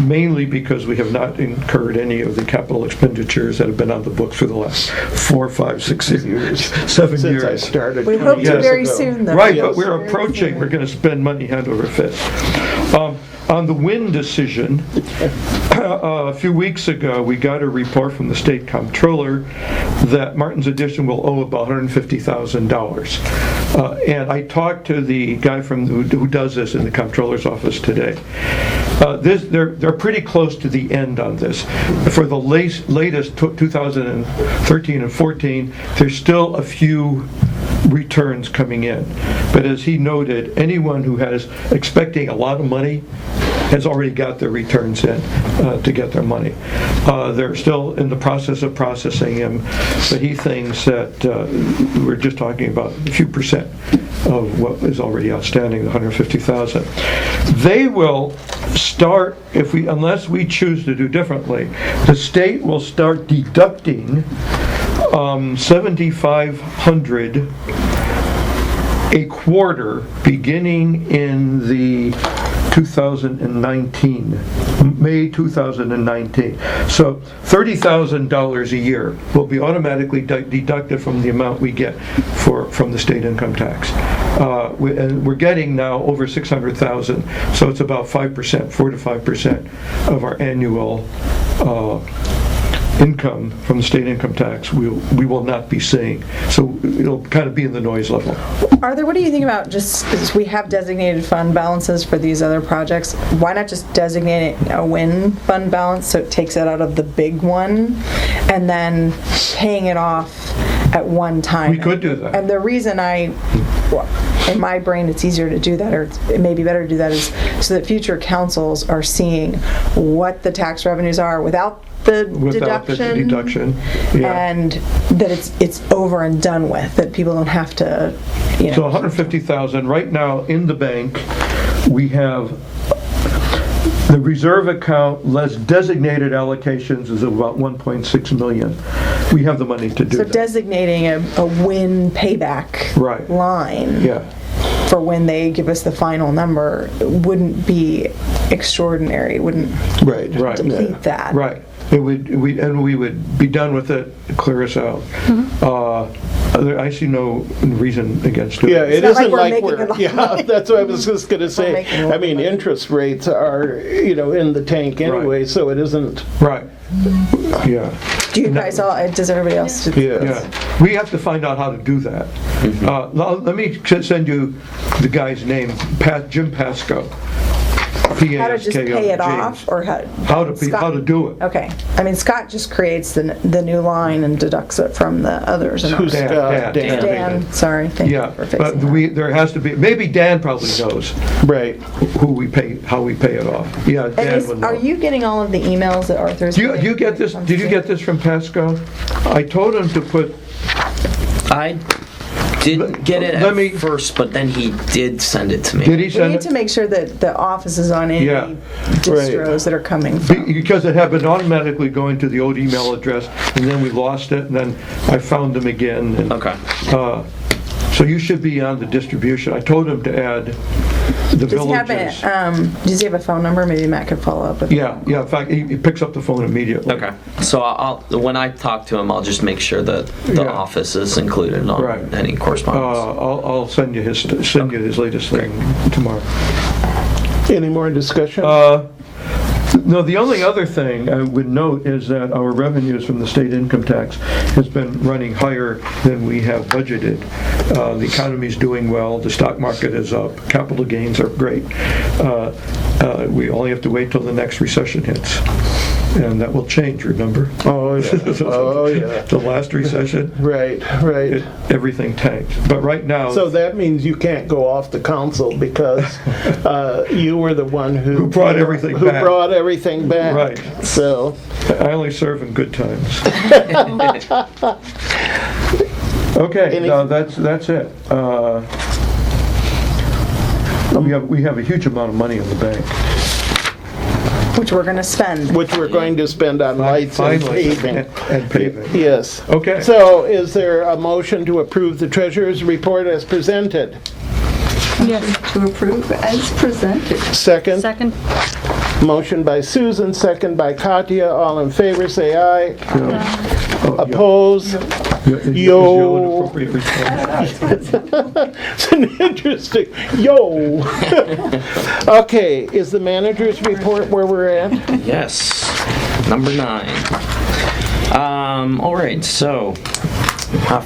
mainly because we have not incurred any of the capital expenditures that have been on the books for the last 4, 5, 6 years, 7 Since years. I started We 20 hope to years very ago. soon, though. Right, Yes. but we're approaching, we're going to spend money hand over fist. On the wind decision, a few weeks ago, we got a report from the state comptroller that Martin's Addition will owe about $150,000. And I talked to the guy who does this in the comptroller's office today. They're pretty close to the end on this. For the latest 2013 and 14, there's still a few returns coming in. But as he noted, anyone who has expecting a lot of money has already got their returns in to get their money. They're still in the process of processing them, but he thinks that we're just talking about a few percent of what is already outstanding, the $150,000. They will start, unless we choose to do differently, the state will start deducting $7,500 a quarter beginning in the 2019, May 2019. So $30,000 a year will be automatically deducted from the amount we get from the state income tax. And we're getting now over 600,000, so it's about 5%, 4 to 5% of our annual income from the state income tax we will not be seeing. So it'll kind of be in the noise level. Arthur, what do you think about just, because we have designated fund balances for these other projects, why not just designate a WIN fund balance so it takes it out of the big one and then paying it off at one time? We could do that. And the reason in my brain it's easier to do that, or it may be better to do that, is so that future councils are seeing what the tax revenues are without the deduction, yeah. And that it's over and done with, that people don't have to, So 150,000 right now in the bank. We have the reserve account less designated allocations is about 1.6 million. We have the money to do so that. designating a WIN payback line. Yeah. For when they give us the final number wouldn't be extraordinary, wouldn't deplete that. Right. We would be done with it, clear us out. I see no reason against it. Yeah, it not isn't like like we're making a lot of money. that's what I was just going to say. making a lot I of mean, money. interest rates are, in the tank anyway, so it isn't. Right. Yeah. Do you guys all, does everybody else? Yeah. We have to find out how to do that. Let me send you the guy's name, Jim Pasco. How to just pay it off, or how to do it. Okay. I mean, Scott just creates the new line and deducts it from the others. And Who's Scott? Dan. Sorry. Thank you for but fixing there has to be. Maybe Dan probably knows. Right. Who we pay, how we pay it off. Yeah, Dan would know. Are you getting all of the emails that Arthur's? Do you get this? Did you get this from Pasco? I told him to put. I didn't get it at first, but then he did send it to me. Did he We send need it? to make sure that the office is on any distros that are coming from. Because it had been automatically going to the old email address, and then we lost it, and then I found them again. And, Okay. So you should be on the distribution. I told him to add the villages. Does he have a phone number? Maybe Matt could follow up with Yeah. In fact, he picks up the phone immediately. Okay. So when I talk to him, I'll just make sure that the office is included on any correspondence. I'll send you his latest thing tomorrow. Any more discussion? No, the only other thing I would note is that our revenues from the state income tax has been running higher than we have budgeted. The economy's doing well, the stock market is up, capital gains are great. We only have to wait till the next recession hits. And that will change, remember? Oh, yeah. The last recession. Right. Everything tanked. But right now... So that means you can't go off the council because you were the one who brought everything back. Right. So... I only serve in good times. Okay, no, that's it. We have a huge amount of money in the bank. which we're going to spend. Which we're going to spend on lights and paving. And paving. Yes. Okay. So is there a motion to approve the treasurer's report as presented? Yes, to approve as presented. Second? Second. Motion by Susan, second by Katya. All in favor, say aye. Oppose? Yo. Appropriate response. It's an interesting, yo. Okay, is the manager's report where we're at? Yes, number 9. All right, so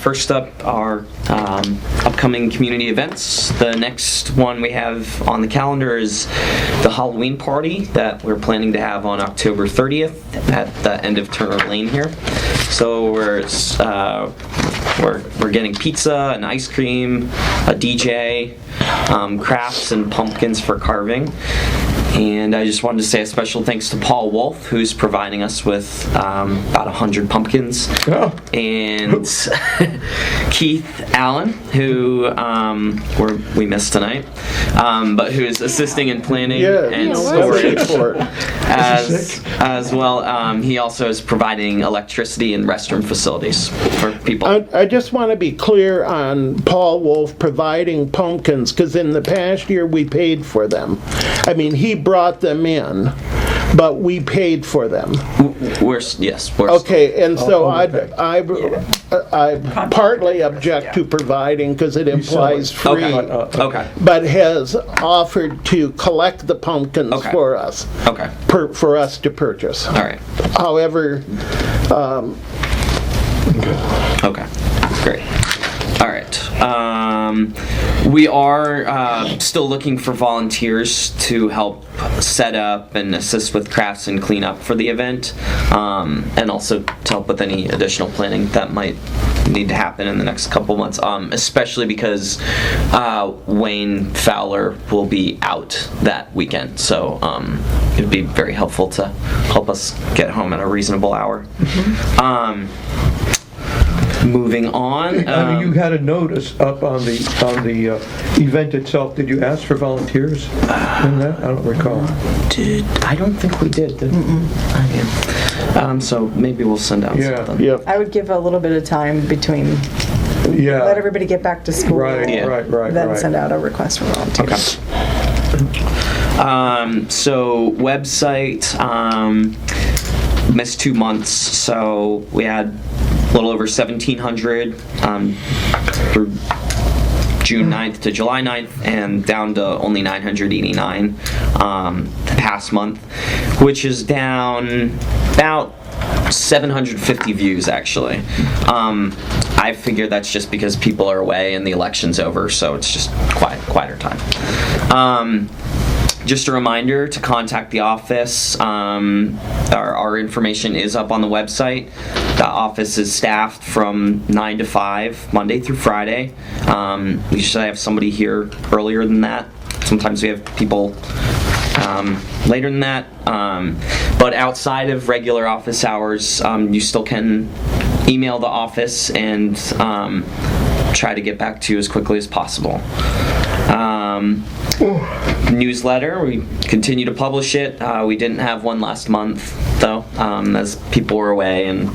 first up are upcoming community events. The next one we have on the calendar is the Halloween party that we're planning to have on October 30th at the end of Turner Lane here. So we're getting pizza and ice cream, a DJ, crafts and pumpkins for carving. And I just wanted to say a special thanks to Paul Wolf, who's providing us with about 100 pumpkins, and Keith Allen, who we missed tonight, but who is assisting in planning and storage as well. He also is providing electricity and restroom facilities for people. I just want to be clear on Paul Wolf providing pumpkins, because in the past year we paid for them. I mean, he brought them in, but we paid for them. We're Okay, and so I partly object to providing because it implies free. Okay. But has offered to collect the pumpkins for us. Okay. For us to purchase. All right. However. Okay. Great. All right. We are still looking for volunteers to help set up and assist with crafts and cleanup for the event, and also to help with any additional planning that might need to happen in the next couple months, especially because Wayne Fowler will be out that weekend, so it would be very helpful to help us get home at a reasonable hour. Moving on. You had a notice up on the event itself. Did you ask for volunteers in that? I don't recall. I don't think we did. So maybe we'll send out something. Yeah. I would give a little bit of time between. Let everybody get back to school. Right. Then send out a request for volunteers. Okay. So website missed 2 months. So we had a little over 1,700 for June 9th to July 9th, and down to only 989 the past month, which is down about 750 views actually. I figure that's just because people are away and the election's over, so it's just quieter time. Just a reminder to contact the office. Our information is up on the website. The office is staffed from 9 to 5, Monday through Friday. We usually have somebody here earlier than that. Sometimes we have people later than that. But outside of regular office hours, you still can email the office and try to get back to you as quickly as possible. Newsletter, we continue to publish it. We didn't have one last month though, as people were away, and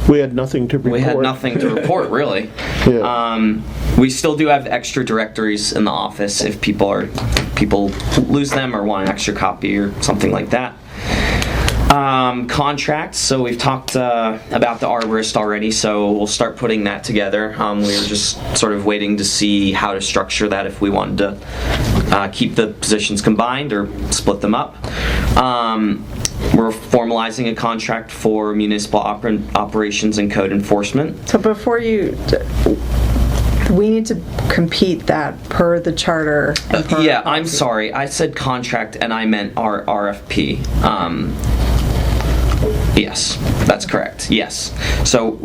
we had nothing to report. We had nothing to report really. We still do have extra directories in the office if people lose them or want an extra copy or something like that. Contracts, so we've talked about the arborist already, so we'll start putting that together. We were just sort of waiting to see how to structure that, if we wanted to keep the positions combined or split them up. We're formalizing a contract for municipal operations and code enforcement. So before we need to compete that per the charter. I'm sorry. I said contract and I meant our RFP. Yes, that's correct. Yes. So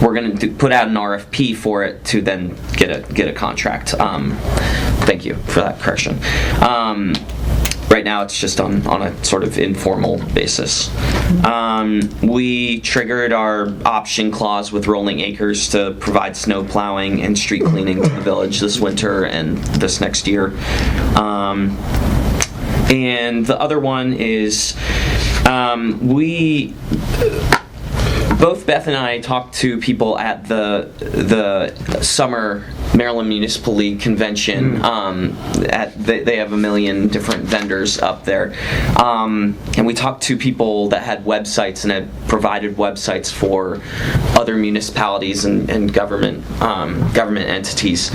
we're going to put out an RFP for it to then get a contract. Thank you for that correction. Right now it's just on a sort of informal basis. We triggered our option clause with Rolling Acres to provide snow plowing and street cleaning to the village this winter and this next year. And the other one is both Beth and I talked to people at the summer Maryland Municipal League convention. They have a million different vendors up there, and we talked to people that had websites and had provided websites for other municipalities and government entities.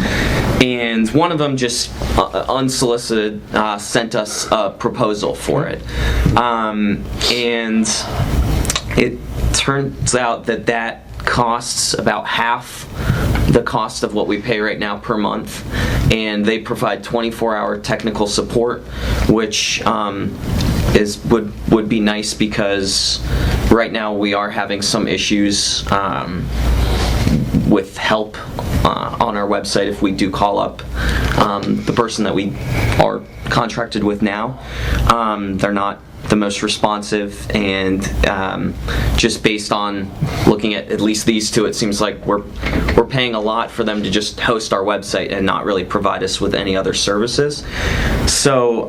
And one of them just unsolicited sent us a proposal for it, and it turns out that costs about half the cost of what we pay right now per month, and they provide 24-hour technical support, which would be nice because right now we are having some issues with help on on our website if we do call up the person that we are contracted with now. They're not the most responsive, and just based on looking at least these two, it seems like we're paying a lot for them to just host our website and not really provide us with any other services. So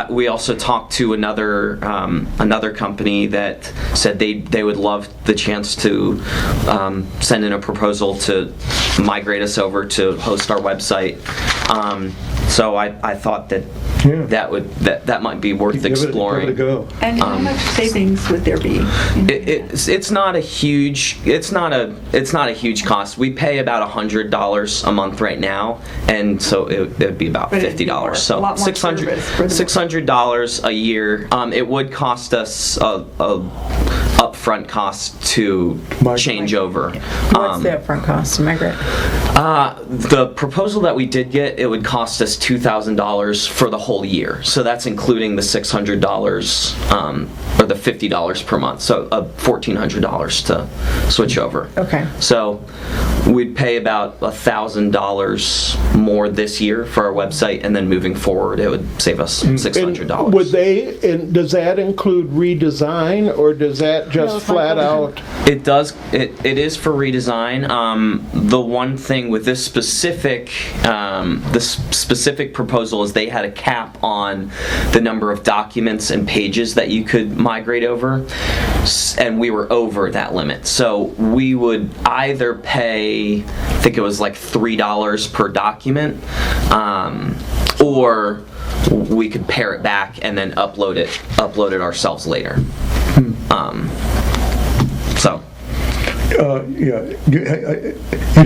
we also talked to another company that said they would love the chance to send in a proposal to migrate us over to host our website. So I thought that that might be worth exploring. Give it a go. And how much savings would there be? It's not a huge cost. We pay about $100 a month right now, and so it would be about But it'd be $50. more- So a lot more service for the- $600 a year. It would cost us a upfront cost to change over. What's the upfront cost to migrate? The proposal that we did get, it would cost us $2,000 for the whole year. So that's including the $600 or the $50 per month. So $1,400 to switch over. Okay. So we'd pay about $1,000 more this year for our website, and then moving forward, it would save us $600. Does that include redesign, or does that just flat out? It does. It is for redesign. The one thing with this specific proposal is they had a cap on the number of documents and pages that you could migrate over, and we were over that limit. So we would either pay, I think it was like $3 per document, or we could pare it back and then upload it ourselves later. So. You'd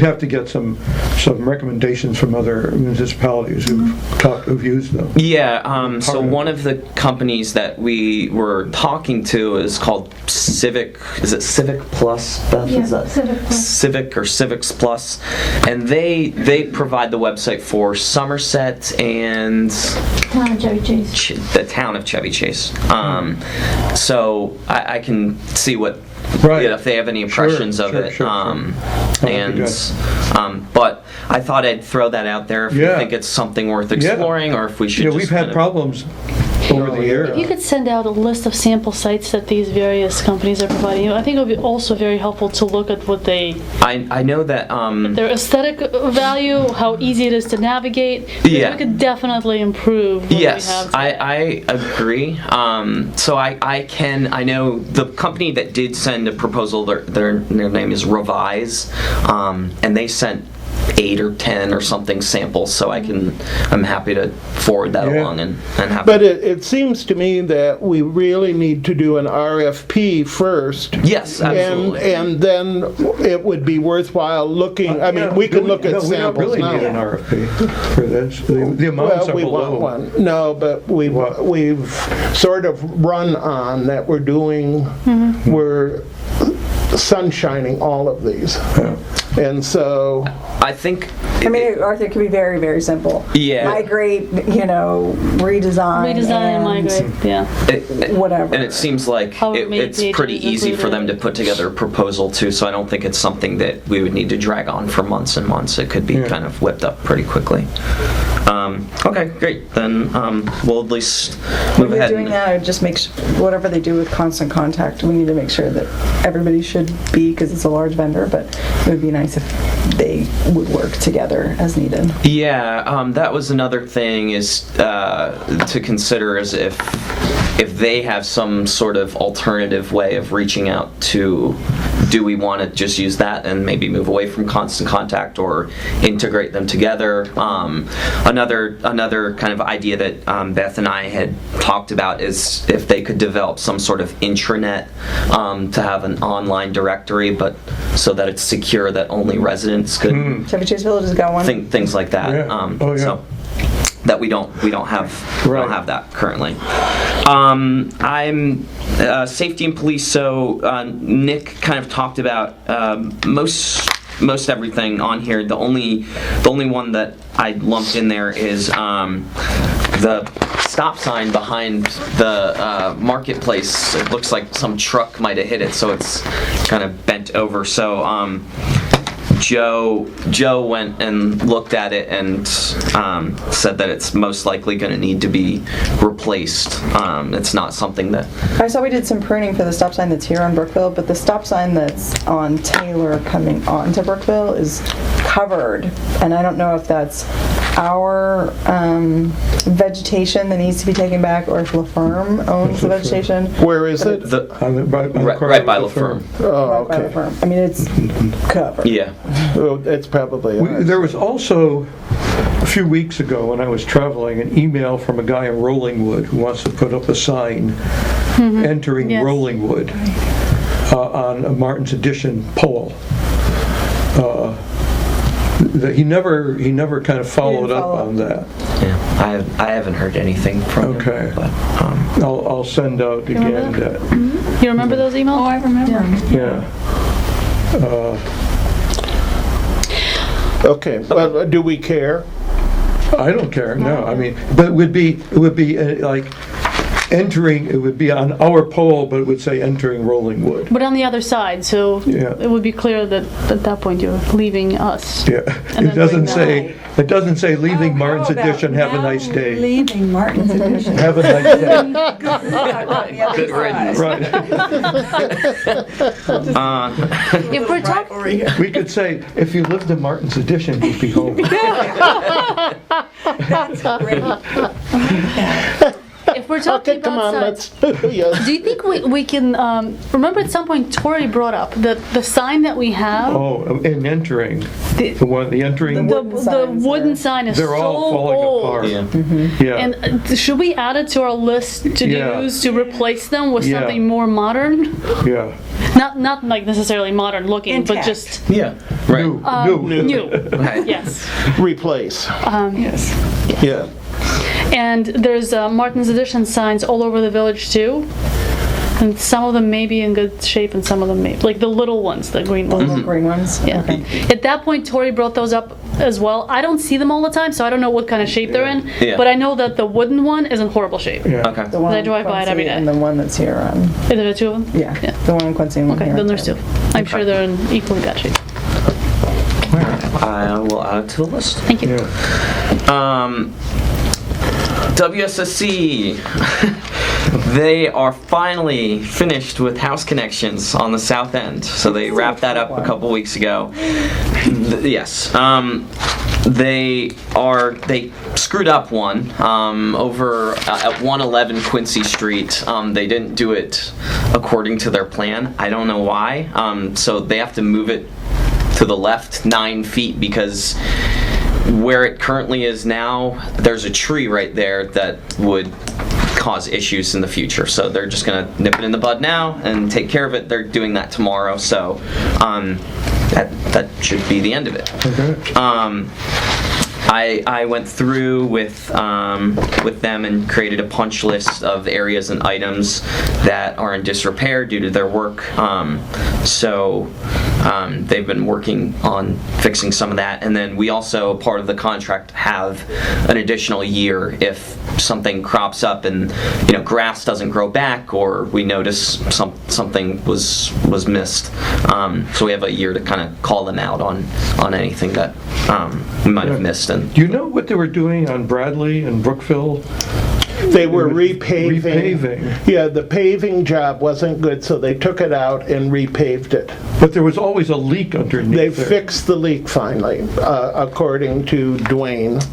have to get some recommendations from other municipalities who've used them. Yeah, so one of the companies that we were talking to is called Civic. Is it Civic Plus, Beth? Yeah, Is that Civic Plus. Civic or Civics Plus, and they provide the website for Somerset and Town of Chevy Chase. the town of Chevy Chase. So I can see what. Right. If they have any impressions of it. Sure. But I thought I'd throw that out there if you think it's something worth exploring, or if we should just we've had problems over the years. If you could send out a list of sample sites that these various companies are providing you, I think it would be also very helpful to look at what I know that their aesthetic value, how easy it is to navigate. Yeah. We could definitely improve what we Yes, have. I agree. So I know the company that did send a proposal, their name is Revise, and they sent 8 or 10 or something samples, so I'm happy to forward that along and have. But it seems to me that we really need to do an RFP first. Yes, absolutely. And then it would be worthworthwhile looking. I mean, we could look at samples now. We don't really need an RFP for this. The amounts are we below. want one. No, but we've sort of run on that we're doing. We're sunshining all of these, and so I think. Arthur, it could be very, very simple. Yeah. Migrate, redesign. Redesign, migrate, whatever. And it seems like it's pretty easy for them to put together a proposal too, so I don't think it's something that we would need to drag on for months and months. It could be kind of whipped up pretty quickly. Okay, great. Then we'll at least move ahead. Doing that, I would just make whatever they do with Constant Contact, we need to make sure that everybody should be, because it's a large vendor, but it would be nice if they would work together as needed. Yeah, that was another thing is to consider is if they have some sort of alternative way of reaching out to, do we want to just use that and maybe move away from Constant Contact or integrate them together? Another kind of idea that Beth and I had talked about is if they could develop some sort of intranet to have an online directory, but so that it's secure that only residents could. Chevy Chase Village has got one. Things like that. Yeah. So that we don't have that currently. I'm safety and police. So Nick kind of talked about most everything on here. The only one that I lumped in there is the stop sign behind the marketplace. It looks like some truck might have hit it, so it's kind of bent over. So Joe went and looked at it and said that it's most likely going to need to be replaced. It's not something that... I saw we did some pruning for the stop sign that's here on Brookville, but the stop sign that's on Taylor coming onto Brookville is covered, and I don't know if that's our vegetation that needs to be taken back, or if La Firme owns the vegetation. Where is it? Right by La Firme. Oh, Right by La okay. Firme. I mean, it's covered. Yeah. Oh, it's probably ours. There was also, a few weeks ago when I was traveling, an email from a guy in Rollingwood who wants to put up a sign entering Yes. Rollingwood on a Martin's Edition pole. He never kind of followed up on that. Yeah, I haven't heard anything from him. Okay. But, I'll send out again that, You remember those emails? Oh, I remember. yeah. Okay, well, do we care? I don't care, no, I mean, but it would be like entering, it would be on our pole, but it would say entering Rollingwood. But on the other side, so Yeah. it would be clear that at that point you're leaving us. Yeah, And it then bring doesn't say leaving Oh, Martin's how about Edition, have a now nice day. Leaving Martin's Edition. Have a nice day. Good riddance. Right. If we're talking, We could say, if you lived in Martin's Edition, you'd be home. That's great. if we're talking Okay, come about on, signs, let's, yes. do you think we can, remember at some point Tori brought up that the sign that we have, Oh, and entering, the entering, the signs wooden are- sign is so they're all falling old. apart. yeah. Yeah. And should we add it to our list to Yeah. use to replace them with Yeah. something more modern? Yeah. Not like necessarily modern looking, but Intact. just Yeah. Right. new. Right. Yes. Replace, Yes. yeah. And there's Martin's Edition signs all over the village too. And some of them may be in good shape and some of them may, like the little ones, the green The ones. little green ones? Yeah. Okay. At that point, Tori brought those up as well. I don't see them all the time, so I don't know what kind of shape they're in. Yeah. But I know that the wooden one is in horrible shape. Yeah. Okay. The one I in drive by it every Quincy day. and the one that's here on, Are there two of them? yeah, Yeah. the one in Quincy and one Okay, here. then there's two. I'm sure they're in equally bad shape. I will add it to the list. Thank you. WSSC. They are finally finished with house connections on the south end. So they wrapped that up a couple weeks ago. Yes. They screwed up one over at 111 Quincy Street. They didn't do it according to their plan. I don't know why. So they have to move it to the left 9 feet because where it currently is now, there's a tree right there that would cause issues in the future. So they're just gonna nip it in the bud now and take care of it. They're doing that tomorrow. So that should be the end of it. Okay. I went through with them and created a punch list of areas and items that are in disrepair due to their work. They've been working on fixing some of that, and then we also, part of the contract, have an additional year if something crops up and grass doesn't grow back or we notice something was missed. So we have a year to kind of call them out on anything that we might have missed. And Do you know what they were doing on Bradley and Brookville? They were It was repaving. repaving. Yeah, the paving job wasn't good, so they took it out and repaved it. But there was always a leak underneath They there. fixed the leak finally, according to Dwayne.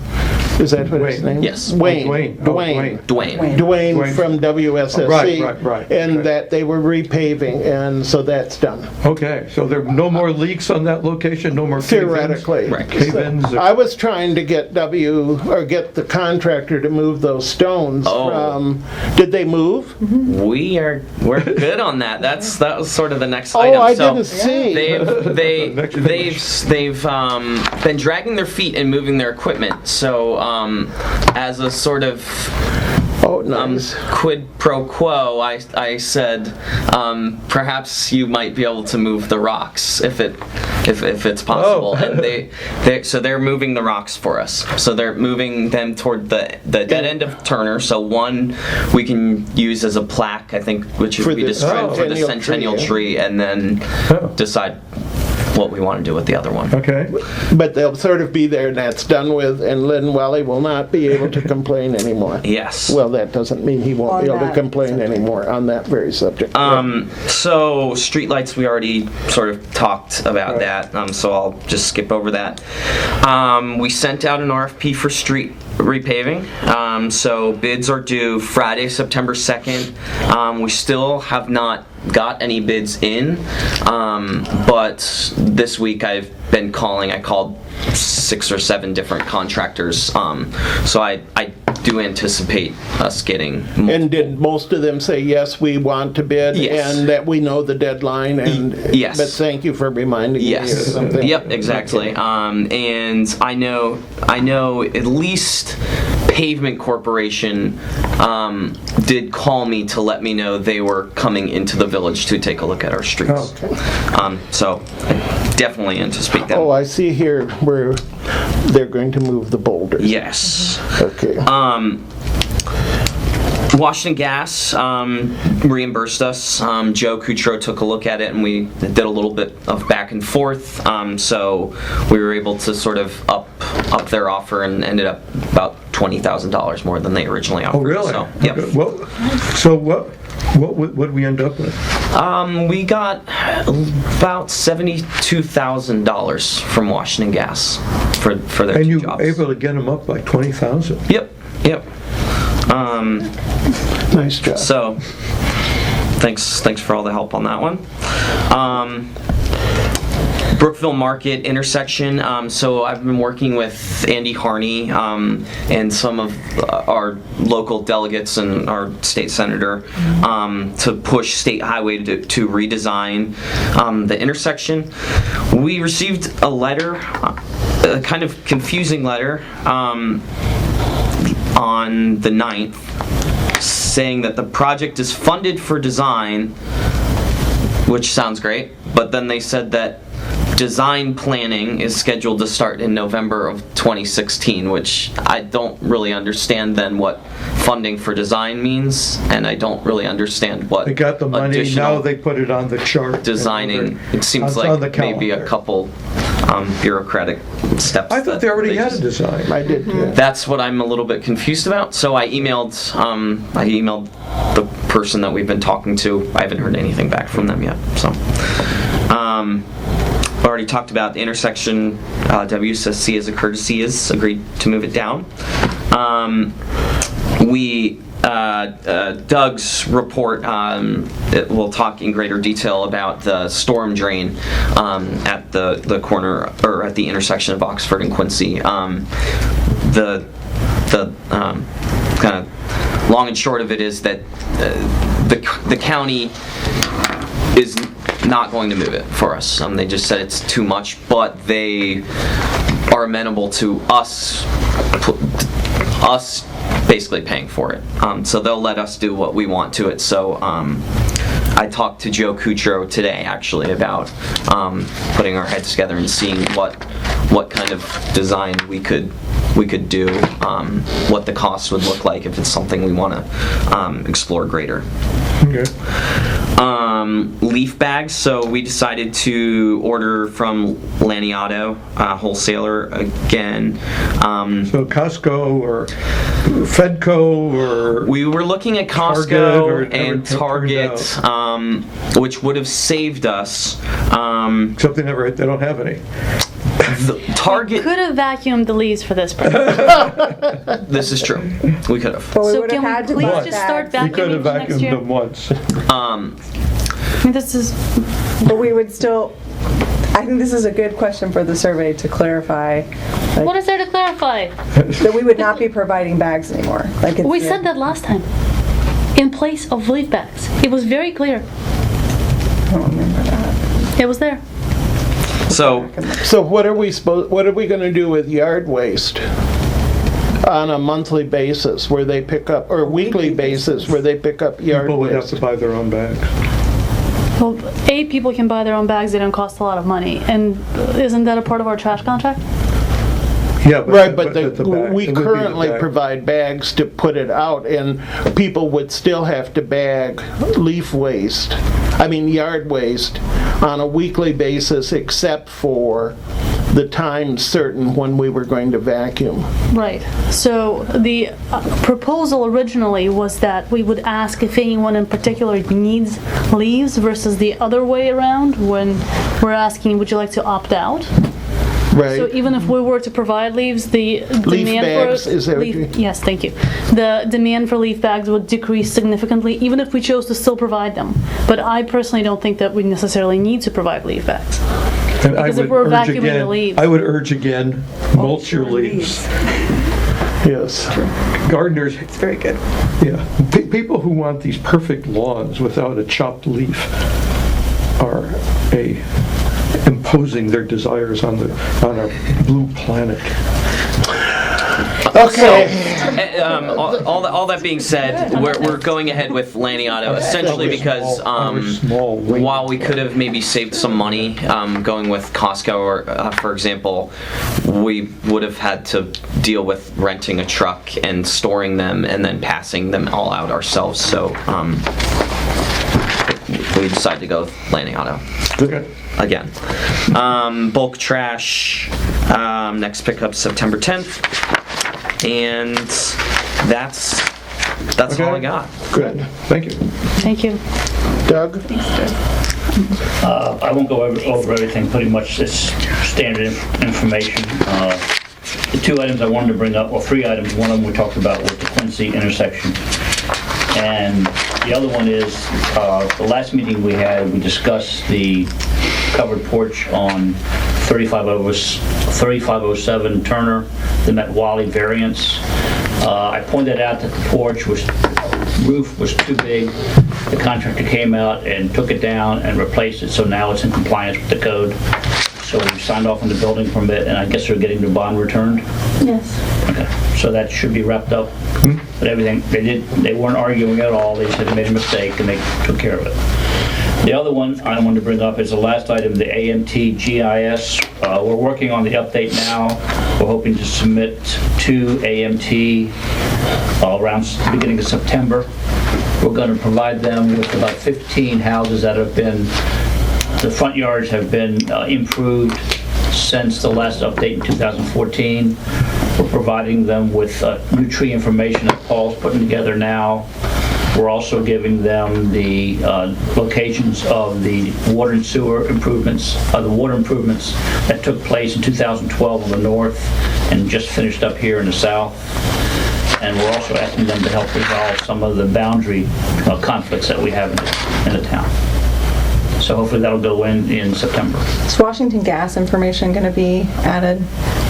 Is that what his Dwayne. name? Yes. Dwayne. Dwayne. Oh, Dwayne. Dwayne. Dwayne from WSSC. Oh, right. And Okay. that they were repaving, and so that's done. Okay, so there are no more leaks on that location, no more cave-ins? Theoretically. Right. Cave-ins? I was trying to get get the contractor to move those stones Oh. from, did they move? We're good on that. That was sort of the next Oh, item. I So didn't see. They've been dragging their feet and moving their equipment. So as a sort of Oh, nice. quid pro quo, I said perhaps you might be able to move the rocks if it's possible. Oh. And they're moving the rocks for us. So they're moving them toward the dead end of Turner. So one we can use as a plaque, I think, which For we the described for the centennial centennial tree, tree, and then Oh. decide what we want to do with the other one. Okay. But they'll sort of be there and that's done with, and Lynn Welly will not be able to complain anymore. Yes. Well, that doesn't mean he won't be On able to that complain subject. anymore on that very subject. So streetlights, we already sort of talked about Right. that, so I'll just skip over that. We sent out an RFP for street repaving, so bids are due Friday, September 2nd. We still have not got any bids in, but this week I've been calling. I called 6 or 7 different contractors, so I do anticipate us getting more. And did most of them say, yes, we want to bid, Yes. and that we know the deadline? And Yes. But thank you for reminding me or Yes. something. Yep, exactly. And I know at least Pavement Corporation did call me to let me know they were coming into the village to take a look at our streets. So I definitely anticipate them. Oh, I see here where they're going to move the boulders. Yes. Okay. Washington Gas reimbursed us. Joe Cutro took a look at it, and we did a little bit of back and forth. So we were able to sort of up their offer, and ended up about $20,000 more than they originally offered. Oh, really? So, yep. What did we end up with? We got about $72,000 from Washington Gas for their And two you jobs. were able to get them up like 20,000? Yep. Nice job. So, thanks for all the help on that one. Brookville Market intersection. So I've been working with Andy Harney and some of our local delegates and our state senator to push State Highway to redesign the intersection. We received a letter, a kind of confusing letter, on the 9th, saying that the project is funded for design, which sounds great, but then they said that design planning is scheduled to start in November of 2016, which I don't really understand then what funding for design means, and I don't really understand what They got the money, now additional they put it on the chart. designing. It seems It's on the like maybe a calendar. couple bureaucratic steps. I thought they already had a just- design. I did too. That's what I'm a little bit confused about. So I emailed the person that we've been talking to. I haven't heard anything back from them yet. So, already talked about the intersection. WSSC, as a courtesy, has agreed to move it down. Doug's report, we'll talk in greater detail about the storm drain at the corner, or at the intersection of Oxford and Quincy. The kind of long and short of it is that the county is not going to move it for us. They just said it's too much, but they are amenable to us basically paying for it. So they'll let us do what we want to it. So I talked to Joe Cutro today, actually, about putting our heads together and seeing what kind of design we could do, what the cost would look like if it's something we want to explore greater. Okay. Leaf bags, so we decided to order from Laniato, wholesaler, again. So Costco or Fedco or... We were looking at Target, Costco or it never and turned Target, which would have saved us. Except they don't have any. Target, Could have vacuumed the leaves for this purpose. this is true. We could have. But we So would can have had we to please buy just start bags. We could have vacuuming next vacuumed year? them once. I mean, this is, But we would still, I think this is a good question for the survey to clarify, like, what is there to clarify? that we would not be providing bags anymore. Like it's We said that last time. In place of leaf bags. It was very clear. I don't remember that. It was there. So, So what are we going to do with yard waste on a monthly basis where they pick up, or weekly basis where they pick up yard People would have waste? to buy their own bags. Well, people can buy their own bags. They don't cost a lot of money. And isn't that a part of our trash contract? Yeah, Right, but the bag- we it would be the currently bag. provide bags to put it out, and people would still have to bag leaf waste. yard waste on a weekly basis except for the time certain when we were going to vacuum. Right. So the proposal originally was that we would ask if anyone in particular needs leaves versus the other way around when we're asking, would you like to opt out? Right. So even if we were to provide leaves, the demand bags, for is that what you- yes, thank you. The demand for leaf bags would decrease significantly, even if we chose to still provide them. But I personally don't think that we necessarily need to provide leaf bags. And I Because if would we're urge vacuuming the again- leaves. I would urge again, mulch your leaves. Yes. Gardeners, It's very good. yeah, people who want these perfect lawns without a chopped leaf are imposing their desires on our blue planet. Okay. All that being said, we're going ahead with Laniato essentially because while we could have maybe saved some money going with Costco or for example, we would have had to deal with renting a truck and storing them and then passing them all out ourselves. So we decided to go with Laniato. Okay. Again. Bulk trash, next pickup September 10th. And that's all I got. Good. Thank you. Thank you. Doug? I won't go over everything, pretty much it's standard information. The two items I wanted to bring up, or three items, one of them we talked about was the Quincy intersection. And the other one is, the last meeting we had, we discussed the covered porch on 3507 Turner, the Met Wally variance. I pointed out that the roof was too big. The contractor came out and took it down and replaced it, so now it's in compliance with the code. So we signed off on the building permit, and I guess they're getting the bond returned. Yes. Okay, so that should be wrapped up. But everything, they weren't arguing at all, they said they made a mistake and they took care of it. The other one I wanted to bring up is the last item, the AMT GIS. We're working on the update now. We're hoping to submit to AMT around the beginning of September. We're going to provide them with about 15 houses that have been, the front yards have been improved since the last update in 2014. We're providing them with new tree information that Paul's putting together now. We're also giving them the locations of the water and sewer improvements, the water improvements that took place in 2012 in the north and just finished up here in the south. And we're also asking them to help resolve some of the boundary conflicts that we have in the town. So hopefully that'll go in September. Is Washington Gas information going to be added?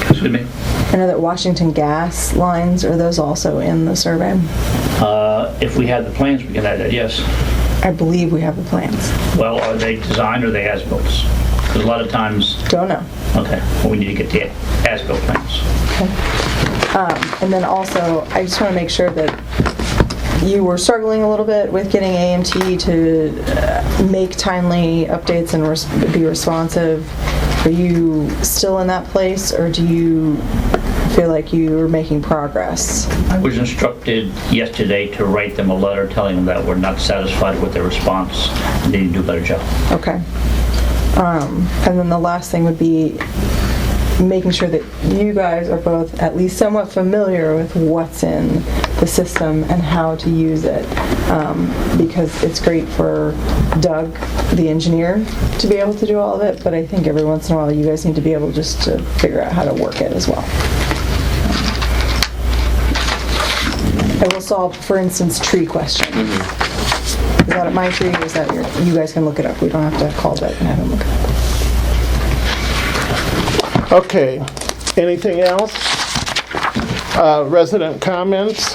Excuse me? I know that Washington Gas lines, are those also in the survey? If we had the plans, we could add that, yes. I believe we have the plans. Well, are they designed or are they as-built? Because a lot of times, Don't know. okay, well, we need to get the as-built plans. And then also, I just want to make sure that you were struggling a little bit with getting AMT to make timely updates and be responsive. Are you still in that place, or do you feel like you are making progress? I was instructed yesterday to write them a letter telling them that we're not satisfied with their response and they need to do a better job. Okay. And then the last thing would be making sure that you guys are both at least somewhat familiar with what's in the system and how to use it, because it's great for Doug, the engineer, to be able to do all of it, but I think every once in a while you guys need to be able just to figure out how to work it as well. I will solve, for instance, tree questions. Is that my tree, or is that you guys can look it up. We don't have to call Doug and have him look it up. Okay. Anything else? Resident comments?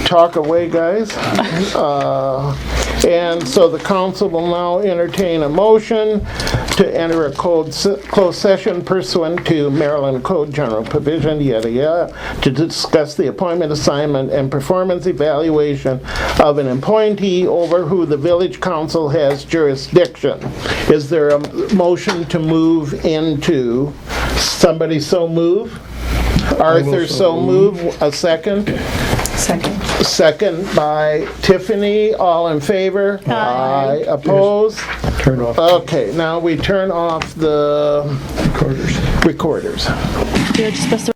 Talk away, guys. And so the council will now entertain a motion to enter a closed session pursuant to Maryland Code General Provision, yada yada, to discuss the appointment, assignment, and performance evaluation of an appointee over who the village council has jurisdiction. Is there a motion to move into? Somebody so move? Arthur so move. A second? Second. Second by Tiffany. All in favor? Aye. Opposed? Turn off Okay, now we turn off the recorders. recorders. You're supposed to